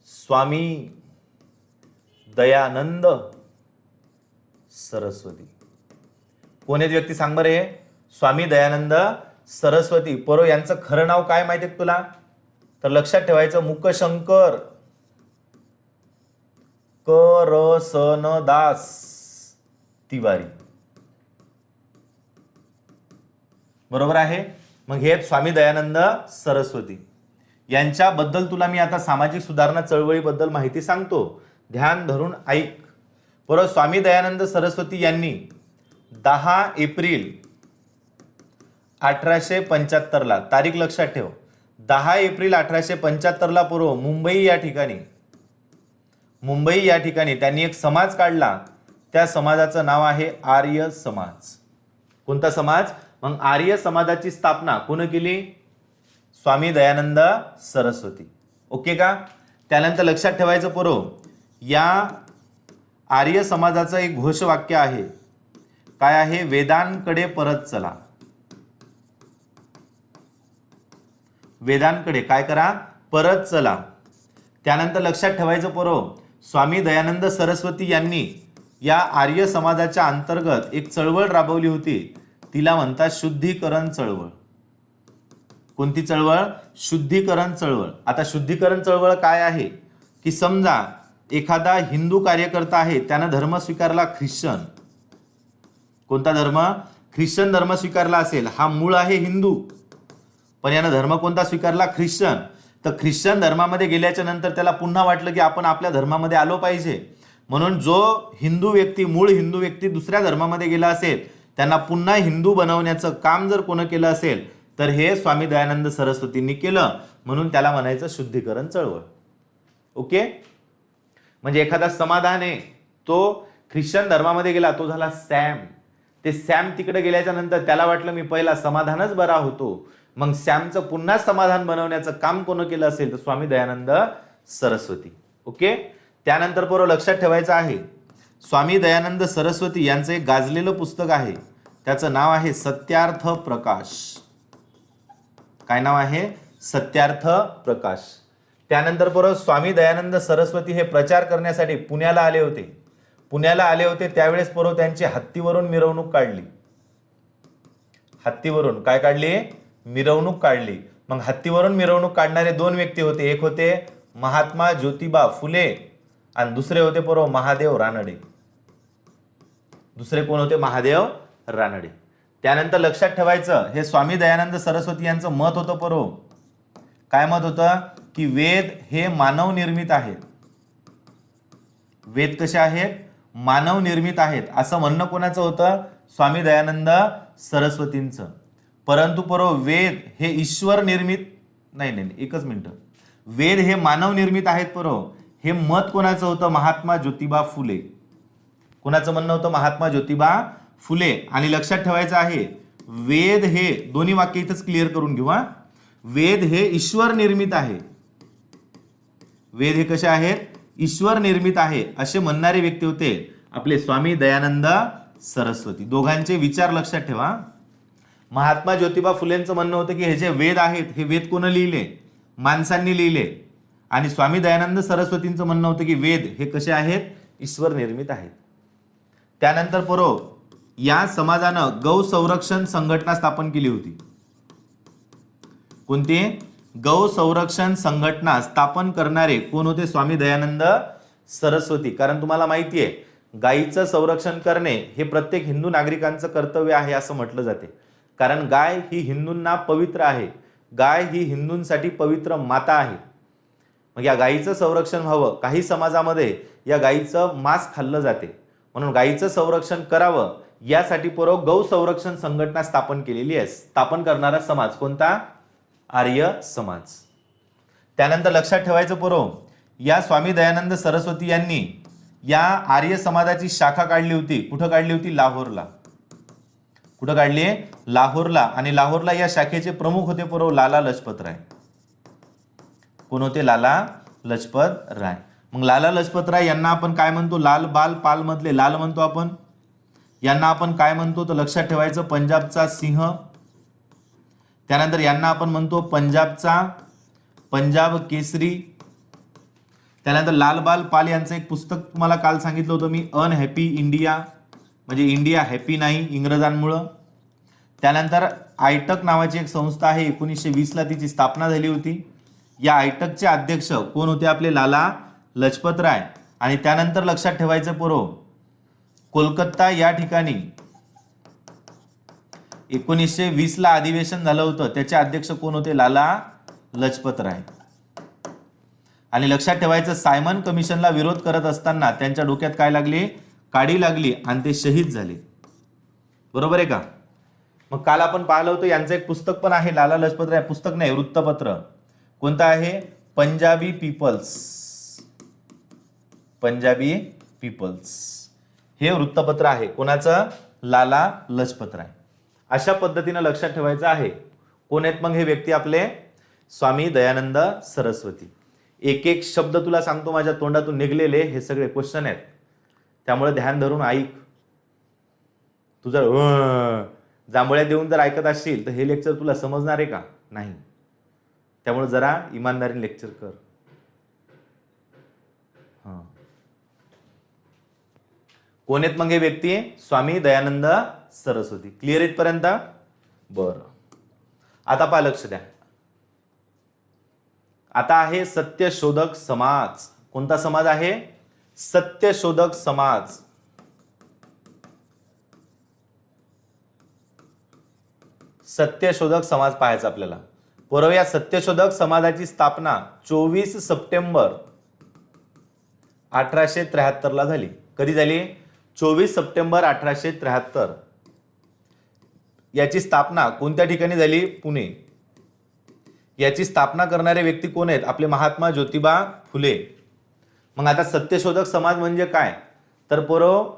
स्वामी दयानंद सरस्वती. कोण आहेत व्यक्ती? सांग बरे. स्वामी दयानंद सरस्वती. परो यांचं खरं नाव काय माहिती आहे तुला? तर लक्षात ठेवायचं, मुकशंकर करसनदास तिवारी. बरोबर आहे. मग हे स्वामी दयानंद सरस्वती. यांच्याबद्दल तुला मी आता सामाजिक सुधारणा चळवळीबद्दल माहिती सांगतो. ध्यान धरून ऐक. बरोबर. स्वामी दयानंद सरस्वती यांनी 10 एप्रिल 1875 ला, तारीख लक्षात ठेव, 10 एप्रिल 1875 ला पूर्व मुंबई या ठिकाणी त्यांनी एक समाज काढला. त्या समाजाचं नाव आहे आर्य समाज. कोणता समाज? मग आर्य समाजाची स्थापना कोण केली? स्वामी दयानंद सरस्वती. ओके का? त्यानंतर लक्षात ठेवायचं पूर्व, या आर्य समाजाचं एक घोषवाक्य आहे. काय आहे? वेदांकडे परत चला. वेदांकडे काय करा? परत चला. त्यानंतर लक्षात ठेवायचं पूर्व, स्वामी दयानंद सरस्वती यांनी या आर्य समाजाच्या अंतर्गत एक चळवळ राबवली होती. तिला म्हणतात शुद्धीकरण चळवळ. कोणती चळवळ? शुद्धीकरण चळवळ. आता शुद्धीकरण चळवळ काय आहे? की समजा एखादा हिंदू कार्यकर्ता आहे, त्यानं धर्म स्वीकारला ख्रिश्चन. कोणता धर्म? ख्रिश्चन धर्म स्वीकारला असेल. हा मूळ आहे हिंदू, पण यानं धर्म कोणता स्वीकारला? ख्रिश्चन. तर ख्रिश्चन धर्मामध्ये गेल्याच्या नंतर त्याला पुन्हा वाटलं की आपण आपल्या धर्मामध्ये आलो पाहिजे, म्हणून जो हिंदू व्यक्ती, मूळ हिंदू व्यक्ती दुसऱ्या धर्मामध्ये गेला असेल, त्यांना पुन्हा हिंदू बनवण्याचं काम जर कोण केलं असेल तर हे स्वामी दयानंद सरस्वतींनी केलं, म्हणून त्याला म्हणायचं शुद्धीकरण चळवळ. ओके. म्हणजे एखादा समाधान आहे, तो ख्रिश्चन धर्मामध्ये गेला, तो झाला सॅम. ते सॅम तिकडे गेल्याच्या नंतर त्याला वाटलं मी पहिला समाधानच बरा होतो, मग सॅमचं पुन्हा समाधान बनवण्याचं काम कोण केलं असेल तर स्वामी दयानंद सरस्वती. ओके. त्यानंतर पूर्व लक्षात ठेवायचं आहे, स्वामी दयानंद सरस्वती यांचं एक गाजलेलं पुस्तक आहे, त्याचं नाव आहे सत्यार्थ प्रकाश. काय नाव आहे? सत्यार्थ प्रकाश. त्यानंतर पूर्व स्वामी दयानंद सरस्वती हे प्रचार करण्यासाठी पुण्याला आले होते. त्यावेळेस पूर्व त्यांची हत्तीवरून मिरवणूक काढली. हत्तीवरून काय काढली? मिरवणूक काढली. मग हत्तीवरून मिरवणूक काढणारे 2 व्यक्ती होते. एक होते महात्मा ज्योतिबा फुले आणि दुसरे होते पूर्व महादेव रानडे. दुसरे कोण होते? महादेव रानडे. त्यानंतर लक्षात ठेवायचं, हे स्वामी दयानंद सरस्वती यांचं मत होतं पूर्व. काय मत होतं? की वेद हे मानव निर्मित आहेत. वेद कसे आहेत? मानव निर्मित आहेत असं म्हणणं कोणाचं होतं? स्वामी दयानंद सरस्वतींचं. परंतु वेद हे ईश्वर निर्मित नाही, एकच मिनिट. वेद हे मानव निर्मित आहेत हे मत कोणाचं होतं? महात्मा ज्योतिबा फुले. कोणाचं म्हणणं होतं? महात्मा ज्योतिबा फुले. आणि लक्षात ठेवायचं आहे, वेद हे दोन्ही वाक्य इथंच क्लिअर करून घेऊ. वेद हे ईश्वर निर्मित आहे. वेद हे कसे आहेत? ईश्वर निर्मित आहे असे म्हणणारे व्यक्ती होते आपले स्वामी दयानंद सरस्वती. दोघांचे विचार लक्षात ठेवा. महात्मा ज्योतिबा फुलेंचं म्हणणं होतं की हे जे वेद आहेत हे वेद कोण लिहिले? माणसांनी लिहिले. आणि स्वामी दयानंद सरस्वतींचं म्हणणं होतं की वेद हे कसे आहेत? ईश्वर निर्मित आहेत. त्यानंतर या समाजानं गौ संरक्षण संघटना स्थापन केली होती. कोणती? गौ संरक्षण संघटना स्थापन करणारे कोण होते? स्वामी दयानंद सरस्वती. कारण तुम्हाला माहिती आहे, गायीचं संरक्षण करणे हे प्रत्येक हिंदू नागरिकांचं कर्तव्य आहे असं म्हटलं जाते. कारण गाय ही हिंदूंना पवित्र आहे. गाय ही हिंदूंसाठी पवित्र माता आहे. मग या गायीचं संरक्षण व्हावं. काही समाजामध्ये या गायीचं मांस खाल्लं जाते, म्हणून गायीचं संरक्षण करावं यासाठी गौ संरक्षण संघटना स्थापन केलेली आहे. स्थापन करणारा समाज कोणता? आर्य समाज. त्यानंतर लक्षात ठेवायचं या स्वामी दयानंद सरस्वती यांनी या आर्य समाजाची शाखा काढली होती. कुठं काढली होती? लाहोरला. कुठं काढली? लाहोरला. आणि लाहोरला या शाखेचे प्रमुख होते लाला लजपत राय. कोण होते? लाला लजपत राय. मग लाला लजपत राय यांना आपण काय म्हणतो? लाल बाल पाल मधले लाल म्हणतो आपण. यांना आपण काय म्हणतो? तर लक्षात ठेवायचं, पंजाबचा सिंह. त्यानंतर यांना आपण म्हणतो पंजाब केसरी. त्यानंतर लाल बाल पाल यांचं एक पुस्तक तुम्हाला काल सांगितलं होतं मी, अनहॅपी इंडिया, म्हणजे इंडिया हॅपी नाही इंग्रजांमुळं. त्यानंतर आयटक नावाची एक संस्था आहे, 1920ला तिची स्थापना झाली होती. या आयटकचे अध्यक्ष कोण होते? आपले लाला लजपत राय. आणि त्यानंतर लक्षात ठेवायचं कोलकाता या ठिकाणी 1920ला अधिवेशन झालं होतं, त्याचे अध्यक्ष कोण होते? लाला लजपत राय. आणि लक्षात ठेवायचं, सायमन कमिशनला विरोध करत असताना त्यांच्या डोक्यात काय लागली? काडी लागली आणि ते शहीद झाले. बरोबर आहे का? मग काल आपण पाहिलं होतं यांचं एक पुस्तक पण आहे लाला लजपत राय. पुस्तक नाही, वृत्तपत्र. कोणतं आहे? पंजाबी पीपल्स. पंजाबी पीपल्स हे वृत्तपत्र आहे. कोणाचं? लाला लजपत राय. अशा पद्धतीनं लक्षात ठेवायचं आहे. कोण आहेत मग हे व्यक्ती? आपले स्वामी दयानंद सरस्वती. एक एक शब्द तुला सांगतो माझ्या तोंडातून निघलेले हे सगळे क्वेश्चन आहेत, त्यामुळे ध्यान धरून ऐक. तू जर जांभळ्या देऊन जर ऐकत असशील तर हे लेक्चर तुला समजणार आहे का? नाही. त्यामुळे जरा इमानदारीने लेक्चर कर. कोण आहेत मग हे व्यक्ती? स्वामी दयानंद सरस्वती. क्लिअर इथपर्यंत? बरं. आता पहा, लक्ष द्या. आता आहे सत्यशोधक समाज. कोणता समाज आहे? सत्यशोधक समाज. सत्यशोधक समाज पाहायचा आपल्याला. या सत्यशोधक समाजाची स्थापना 24 सप्टेंबर 1873 ला झाली. कधी झाली? 24 सप्टेंबर 1873. याची स्थापना कोणत्या ठिकाणी झाली? पुणे. याची स्थापना करणारे व्यक्ती कोण आहेत? आपले महात्मा ज्योतिबा फुले. मग आता सत्यशोधक समाज म्हणजे काय? तर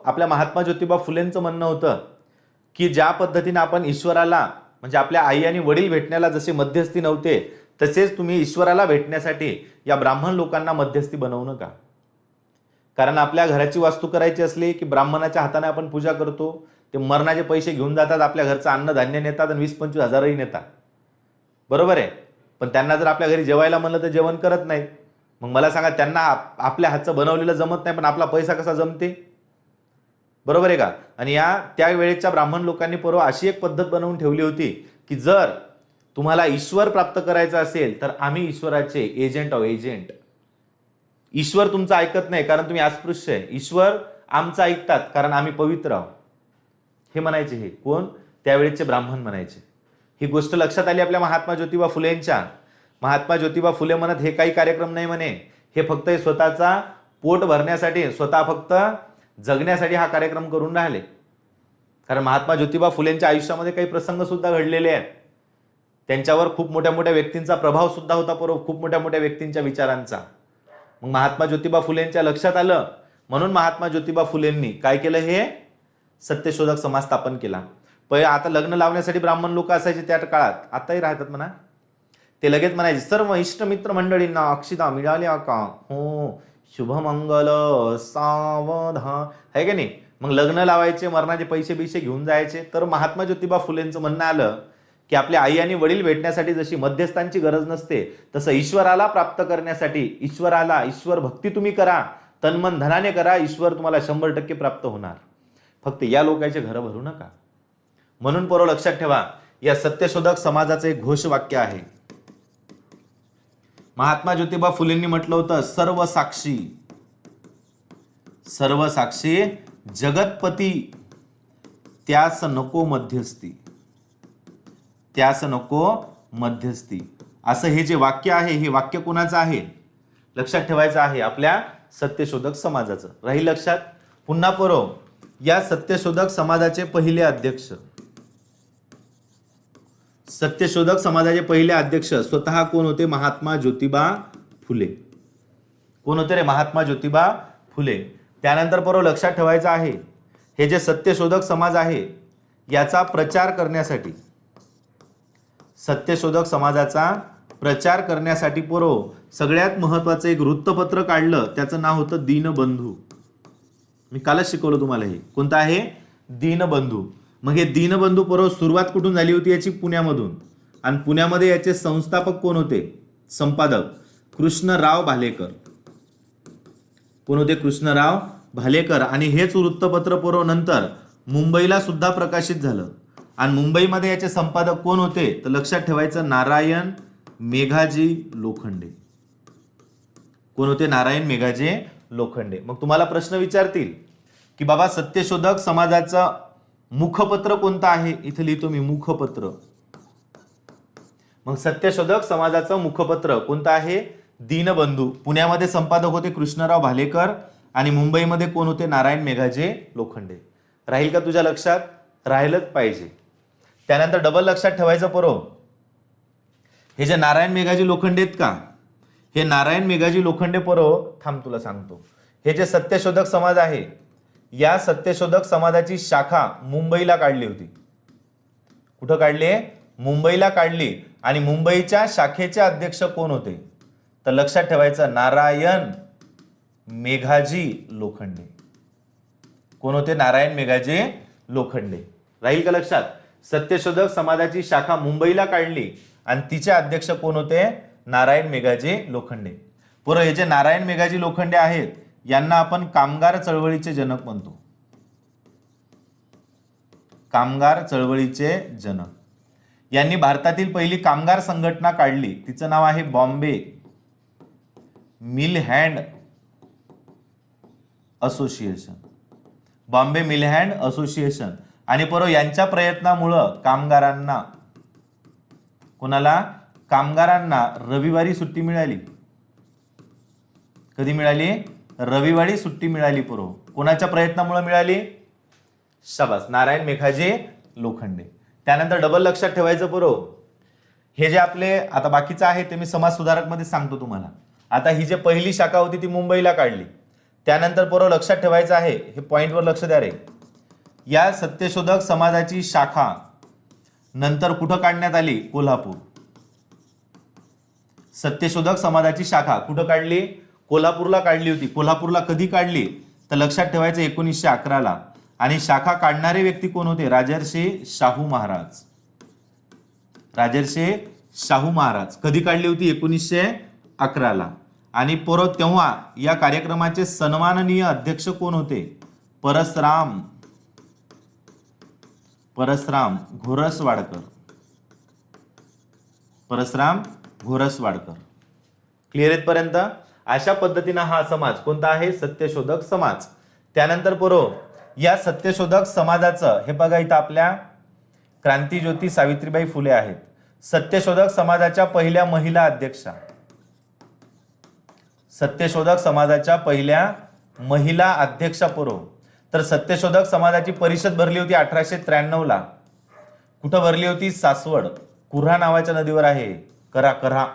आपल्या महात्मा ज्योतिबा फुलेंचं म्हणणं होतं की ज्या पद्धतीने आपण ईश्वराला म्हणजे आपल्या आई आणि वडील भेटण्याला जसे मध्यस्थी नव्हते, तसेच तुम्ही ईश्वराला भेटण्यासाठी या ब्राह्मण लोकांना मध्यस्थी बनवू नका. कारण आपल्या घराची वास्तू करायची असली की ब्राह्मणाच्या हाताने आपण पूजा करतो. ते मरणाचे पैसे घेऊन जातात, आपल्या घरचं अन्नधान्य नेतात आणि 20-25 हजारही नेतात. बरोबर आहे. पण त्यांना जर आपल्या घरी जेवायला म्हणलं तर जेवण करत नाहीत. मग मला सांगा, त्यांना आपल्या हातचं बनवलेलं जमत नाही, पण आपला पैसा कसा जमते? बरोबर आहे का? आणि त्यावेळेच्या ब्राह्मण लोकांनी अशी एक पद्धत बनवून ठेवली होती की जर तुम्हाला ईश्वर प्राप्त करायचं असेल तर आम्ही ईश्वराचे एजंट आहोत. एजंट. ईश्वर तुमचं ऐकत नाही कारण तुम्ही अस्पृश्य आहे. ईश्वर आमचं ऐकतात कारण आम्ही पवित्र आहोत. हे म्हणायचे. हे कोण? त्यावेळेचे ब्राह्मण म्हणायचे. ही गोष्ट लक्षात आली आपल्या महात्मा ज्योतिबा फुलेंच्या. महात्मा ज्योतिबा फुले म्हणत हे काही कार्यक्रम नाही म्हणे, हे फक्त स्वतःचा पोट भरण्यासाठी, स्वतः फक्त जगण्यासाठी हा कार्यक्रम करून राहिले. कारण महात्मा ज्योतिबा फुलेंच्या आयुष्यामध्ये काही प्रसंग सुद्धा घडलेले आहेत. त्यांच्यावर खूप मोठ्या मोठ्या व्यक्तींचा प्रभाव सुद्धा होता, खूप मोठ्या मोठ्या व्यक्तींच्या विचारांचा. मग महात्मा ज्योतिबा फुलेंच्या लक्षात आलं, म्हणून महात्मा ज्योतिबा फुलेंनी काय केलं, हे सत्यशोधक समाज स्थापन केला. आता लग्न लावण्यासाठी ब्राह्मण लोक असायचे त्या काळात, आताही राहतात म्हणा. ते लगेच म्हणायचे, सर्व इष्टमित्र मंडळींना अक्षिता मिळाल्या का? हो, शुभमंगल सावधान, आहे की नाही. मग लग्न लावायचे, मरणाचे पैसे बिसे घेऊन जायचे. तर महात्मा ज्योतिबा फुलेंचं म्हणणं आलं की आपल्या आई आणि वडील भेटण्यासाठी जशी मध्यस्थांची गरज नसते, तसं ईश्वराला प्राप्त करण्यासाठी ईश्वर भक्ती तुम्ही करा, तन्मन धनाने करा, ईश्वर तुम्हाला 100% प्राप्त होणार. फक्त या लोकांचे घरं भरू नका. म्हणून पोरं लक्षात ठेवा, या सत्यशोधक समाजाचं एक घोषवाक्य आहे. महात्मा ज्योतिबा फुलेंनी म्हटलं होतं, सर्व साक्षी जगतपती, त्यास नको मध्यस्थी. असं हे जे वाक्य आहे, हे वाक्य कोणाचं आहे लक्षात ठेवायचं आहे, आपल्या सत्यशोधक समाजाचं. राहील लक्षात. पुन्हा पोरो, या सत्यशोधक समाजाचे पहिले अध्यक्ष स्वतः कोण होते? महात्मा ज्योतिबा फुले. कोण होते रे? महात्मा ज्योतिबा फुले. त्यानंतर पोरो लक्षात ठेवायचं आहे, हे जे सत्यशोधक समाज आहे याचा प्रचार करण्यासाठी, सत्यशोधक समाजाचा प्रचार करण्यासाठी पोरो सगळ्यात महत्वाचं एक वृत्तपत्र काढलं. त्याचं नाव होतं दीनबंधू. मी कालच शिकवलं तुम्हाला. हे कोणतं आहे? दीनबंधू. मग हे दीनबंधू पोरो सुरुवात कुठून झाली होती याची? पुण्यामधून. आणि पुण्यामध्ये याचे संस्थापक कोण होते? संपादक कृष्णराव भालेकर. कोण होते? कृष्णराव भालेकर. आणि हेच वृत्तपत्र पोरो नंतर मुंबईला सुद्धा प्रकाशित झालं. आणि मुंबईमध्ये याचे संपादक कोण होते? तर लक्षात ठेवायचं, नारायण मेघाजी लोखंडे. कोण होते? नारायण मेघाजी लोखंडे. मग तुम्हाला प्रश्न विचारतील की बाबा सत्यशोधक समाजाचं मुखपत्र कोणतं आहे? इथे लिहितो मी, मुखपत्र. मग सत्यशोधक समाजाचं मुखपत्र कोणतं आहे? दीनबंधू. पुण्यामध्ये संपादक होते कृष्णराव भालेकर आणि मुंबईमध्ये कोण होते? नारायण मेघाजी लोखंडे. राहील का तुझ्या लक्षात? राहिलंच पाहिजे. त्यानंतर डबल लक्षात ठेवायचं पोरो, हे जे नारायण मेघाजी लोखंडे आहेत का, हे नारायण मेघाजी लोखंडे पोरो, थांब तुला सांगतो. हे जे सत्यशोधक समाज आहे, या सत्यशोधक समाजाची शाखा मुंबईला काढली होती. कुठं काढली? मुंबईला काढली. आणि मुंबईच्या शाखेचे अध्यक्ष कोण होते? तर लक्षात ठेवायचं, नारायण मेघाजी लोखंडे. कोण होते? नारायण मेघाजी लोखंडे. राहील का लक्षात? सत्यशोधक समाजाची शाखा मुंबईला काढली आणि तिचे अध्यक्ष कोण होते? नारायण मेघाजी लोखंडे. पुढे हे जे नारायण मेघाजी लोखंडे आहेत, यांना आपण कामगार चळवळीचे जनक म्हणतो. कामगार चळवळीचे जनक. यांनी भारतातील पहिली कामगार संघटना काढली. तिचं नाव आहे Bombay mill hand association. Bombay mill hand association. आणि परत यांच्या प्रयत्नामुळं कामगारांना, कोणाला? कामगारांना रविवारी सुट्टी मिळाली. कधी मिळाली? रविवारी सुट्टी मिळाली. पोरो कोणाच्या प्रयत्नामुळे मिळाली? शाबास, नारायण मेघाजी लोखंडे. त्यानंतर डबल लक्षात ठेवायचं पोरो, हे जे आपले आता बाकीचं आहे ते मी समाज सुधारक मध्ये सांगतो तुम्हाला. आता ही जे पहिली शाखा होती ती मुंबईला काढली. त्यानंतर पोरो लक्षात ठेवायचं आहे, हे पॉइंटवर लक्ष द्या रे. या सत्यशोधक समाजाची शाखा नंतर कुठं काढण्यात आली? कोल्हापूर. सत्यशोधक समाजाची शाखा कुठं काढली? कोल्हापूरला काढली होती. कोल्हापूरला कधी काढली? तर लक्षात ठेवायचं 1911 ला. आणि शाखा काढणारे व्यक्ती कोण होते? राजर्षी शाहू महाराज. राजर्षी शाहू महाराज. कधी काढली होती? 1911 ला. आणि परत तेव्हा या कार्यक्रमाचे सन्माननीय अध्यक्ष कोण होते? परसराम घोरसवाडकर. परसराम घोरसवाडकर. क्लिअर इथपर्यंत? अशा पद्धतीनं हा समाज कोणता आहे? सत्यशोधक समाज. त्यानंतर पोरो, या सत्यशोधक समाजाचं हे बघा, इथं आपल्या क्रांतीज्योती सावित्रीबाई फुले आहेत. सत्यशोधक समाजाच्या पहिल्या महिला अध्यक्षा. सत्यशोधक समाजाच्या पहिल्या महिला अध्यक्षा पोरो. तर सत्यशोधक समाजाची परिषद भरली होती 1893 कुठं भरली होती? सासवड. कुऱ्हा नावाच्या नदीवर आहे. कऱ्हा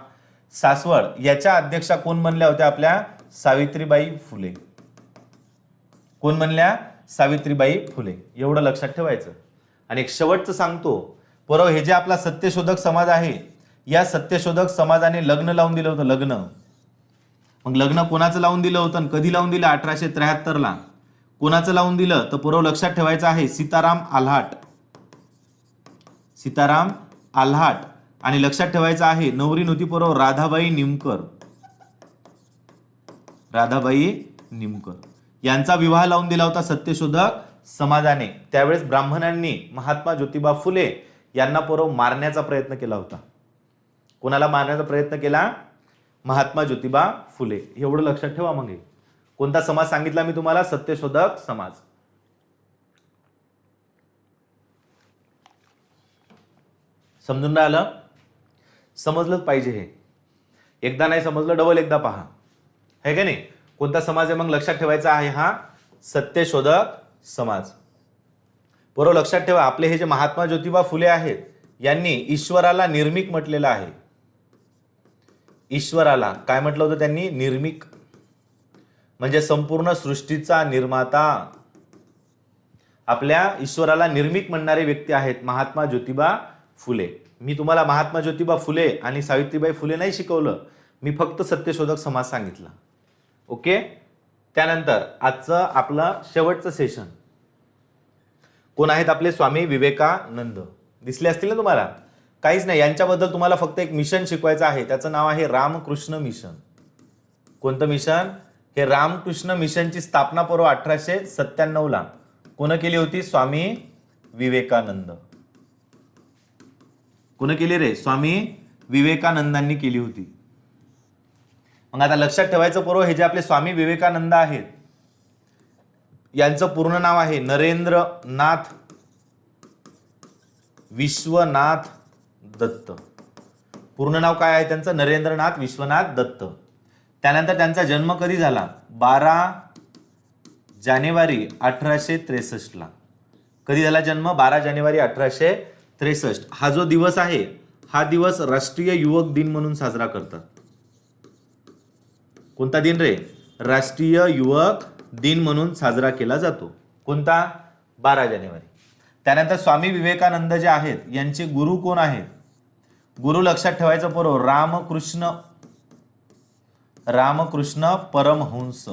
सासवड. याच्या अध्यक्षा कोण बनल्या होत्या? आपल्या सावित्रीबाई फुले. कोण बनल्या? सावित्रीबाई फुले. एवढं लक्षात ठेवायचं. आणि एक शेवटचं सांगतो, बरोबर, हे जे आपला सत्यशोधक समाज आहे, या सत्यशोधक समाजाने लग्न लावून दिलं होतं. लग्न, मग लग्न कोणाचं लावून दिलं होतं? कधी लावून दिलं? 1873 कोणाचं लावून दिलं? तर पूर्व लक्षात ठेवायचं आहे, सीताराम आल्हाट. सीताराम आल्हाट. आणि लक्षात ठेवायचं आहे, नवरी नव्हती पूर्व राधाबाई निमकर. राधाबाई निमकर यांचा विवाह लावून दिला होता सत्यशोधक समाजाने. त्यावेळेस ब्राह्मणांनी महात्मा ज्योतिबा फुले यांना पूर्व मारण्याचा प्रयत्न केला होता. कोणाला मारण्याचा प्रयत्न केला? महात्मा ज्योतिबा फुले. एवढं लक्षात ठेवा. मग कोणता समाज सांगितला मी तुम्हाला? सत्यशोधक समाज. समजून राहिलं? समजलंच पाहिजे. हे एकदा नाही समजलं, डबल एकदा पहा, है का नाही? कोणता समाज आहे? मग लक्षात ठेवायचा आहे, हा सत्यशोधक समाज. बरोबर लक्षात ठेवा. आपले हे जे महात्मा ज्योतिबा फुले आहेत, यांनी ईश्वराला निर्मिक म्हटलेलं आहे. ईश्वराला काय म्हटलं होतं त्यांनी? निर्मिक, म्हणजे संपूर्ण सृष्टीचा निर्माता. आपल्या ईश्वराला निर्मिक म्हणणारे व्यक्ती आहेत महात्मा ज्योतिबा फुले. मी तुम्हाला महात्मा ज्योतिबा फुले आणि सावित्रीबाई फुले नाही शिकवलं, मी फक्त सत्यशोधक समाज सांगितला. ओके. त्यानंतर आजचं आपलं शेवटचं सेशन. कोण आहेत आपले? स्वामी विवेकानंद. दिसले असतील ना तुम्हाला? काहीच नाही, यांच्याबद्दल तुम्हाला फक्त एक मिशन शिकवायचं आहे. त्याचं नाव आहे रामकृष्ण मिशन. कोणतं मिशन? हे रामकृष्ण मिशनची स्थापना पूर्व 1897 कोण केली होती? स्वामी विवेकानंद. कोण केली रे? स्वामी विवेकानंदांनी केली होती. मग आता लक्षात ठेवायचं पूर्व, हे जे आपले स्वामी विवेकानंद आहेत, यांचं पूर्ण नाव आहे नरेंद्रनाथ विश्वनाथ दत्त. पूर्ण नाव काय आहे त्यांचं? नरेंद्रनाथ विश्वनाथ दत्त. त्यानंतर त्यांचा जन्म कधी झाला? 12 जानेवारी 1863. कधी झाला जन्म? 12 जानेवारी 1863. हा जो दिवस आहे, हा दिवस राष्ट्रीय युवक दिन म्हणून साजरा करतात. कोणता दिन रे? राष्ट्रीय युवक दिन म्हणून साजरा केला जातो. कोणता? 12 जानेवारी. त्यानंतर स्वामी विवेकानंद जे आहेत, यांचे गुरु कोण आहेत? गुरु लक्षात ठेवायचं पूर्व रामकृष्ण परमहंस.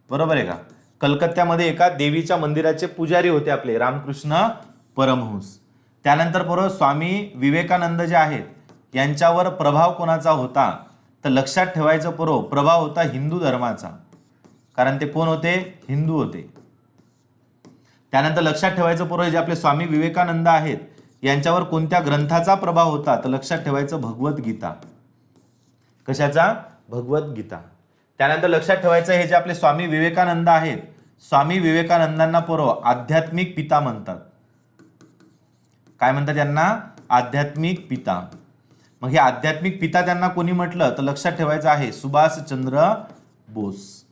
बरोबर आहे का? कलकत्त्यामध्ये एका देवीच्या मंदिराचे पुजारी होते आपले रामकृष्ण परमहंस. त्यानंतर पूर्व स्वामी विवेकानंद जे आहेत, यांच्यावर प्रभाव कोणाचा होता? तर लक्षात ठेवायचं पूर्व प्रभाव होता हिंदू धर्माचा. कारण ते कोण होते? हिंदू होते. त्यानंतर लक्षात ठेवायचं पूर्व जे आपले स्वामी विवेकानंद आहेत, यांच्यावर कोणत्या ग्रंथाचा प्रभाव होता? तर लक्षात ठेवायचं भगवद्गीता. कशाचा? भगवद्गीता. त्यानंतर लक्षात ठेवायचं हे जे आपले स्वामी विवेकानंद आहेत, स्वामी विवेकानंदांना पूर्व आध्यात्मिक पिता म्हणतात. काय म्हणतात त्यांना? आध्यात्मिक पिता. मग हे आध्यात्मिक पिता त्यांना कोणी म्हटलं? तर लक्षात ठेवायचं आहे सुभाषचंद्र बोस.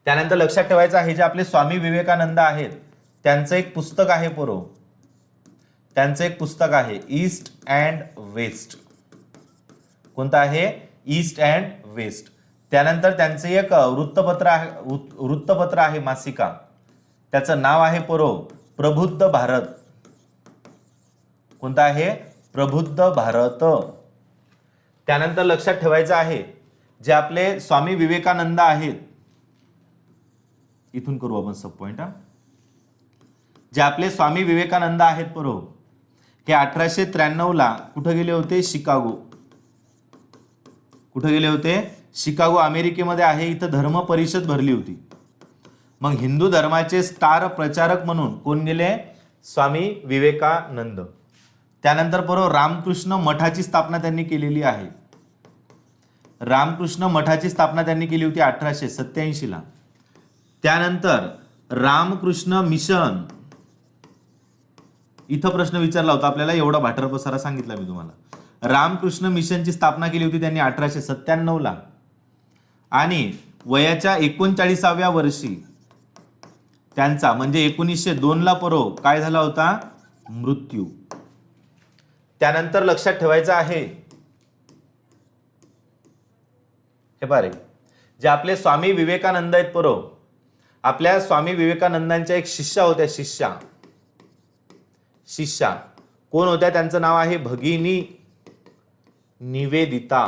त्यानंतर लक्षात ठेवायचं आहे जे आपले स्वामी विवेकानंद आहेत, त्यांचं एक पुस्तक आहे पूर्व. त्यांचं एक पुस्तक आहे ईस्ट अँड वेस्ट. कोणतं आहे? East and west. त्यानंतर त्यांचे एक वृत्तपत्र आहे मासिका. त्याचं नाव आहे पूर्व प्रबुद्ध भारत. कोणतं आहे? प्रबुद्ध भारत. त्यानंतर लक्षात ठेवायचं आहे जे आपले स्वामी विवेकानंद आहेत, इथून करू आपण सब पॉइंट. जे आपले स्वामी विवेकानंद आहेत पूर्व, हे 1893 कुठं गेले होते? शिकागो. कुठं गेले होते? शिकागो अमेरिकेमध्ये आहे. इथं धर्म परिषद भरली होती. मग हिंदू धर्माचे स्टार प्रचारक म्हणून कोण गेले? स्वामी विवेकानंद. त्यानंतर बरोबर रामकृष्ण मठाची स्थापना त्यांनी केलेली आहे. रामकृष्ण मठाची स्थापना त्यांनी केली होती 1887. त्यानंतर रामकृष्ण मिशन, इथं प्रश्न विचारला होता आपल्याला, एवढा भाटर पसारा सांगितला मी तुम्हाला. रामकृष्ण मिशनची स्थापना केली होती त्यांनी 1897. आणि वयाच्या 39व्या वर्षी त्यांचा म्हणजे 1902 परव काय झाला होता? मृत्यू. त्यानंतर लक्षात ठेवायचं आहे, हे पारे जे आपले स्वामी विवेकानंद आहेत परव, आपल्या स्वामी विवेकानंदांच्या एक शिष्या होत्या. शिष्या कोण होत्या? त्यांचं नाव आहे भगिनी निवेदिता.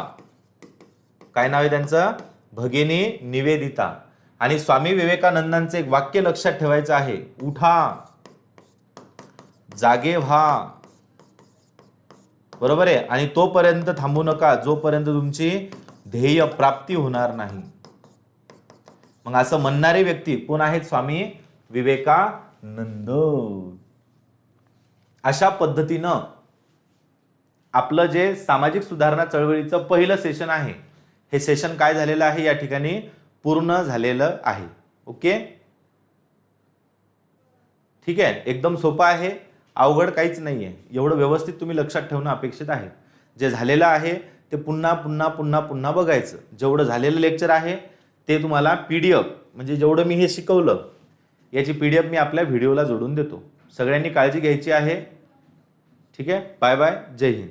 काय नाव आहे त्यांचं? भगिनी निवेदिता. आणि स्वामी विवेकानंदांचं एक वाक्य लक्षात ठेवायचं आहे, उठा, जागे व्हा. बरोबर आहे. आणि तोपर्यंत थांबू नका जोपर्यंत तुमची ध्येय प्राप्ती होणार नाही. मग असं म्हणणारी व्यक्ती कोण आहेत? स्वामी विवेकानंद. अशा पद्धतीनं आपलं जे सामाजिक सुधारणा चळवळीचं पहिलं सेशन आहे, हे सेशन काय झालेलं आहे? या ठिकाणी पूर्ण झालेलं आहे. ओके, ठीक आहे. एकदम सोपं आहे, अवघड काहीच नाहीये. एवढं व्यवस्थित तुम्ही लक्षात ठेवणं अपेक्षित आहे. जे झालेलं आहे ते पुन्हा पुन्हा पुन्हा पुन्हा बघायचं. जेवढं झालेलं लेक्चर आहे ते तुम्हाला PDF म्हणजे जेवढं मी हे शिकवलं याची PDF मी आपल्या व्हिडिओला जोडून देतो. सगळ्यांनी काळजी घ्यायची आहे. ठीक आहे, बाय बाय, जय हिंद.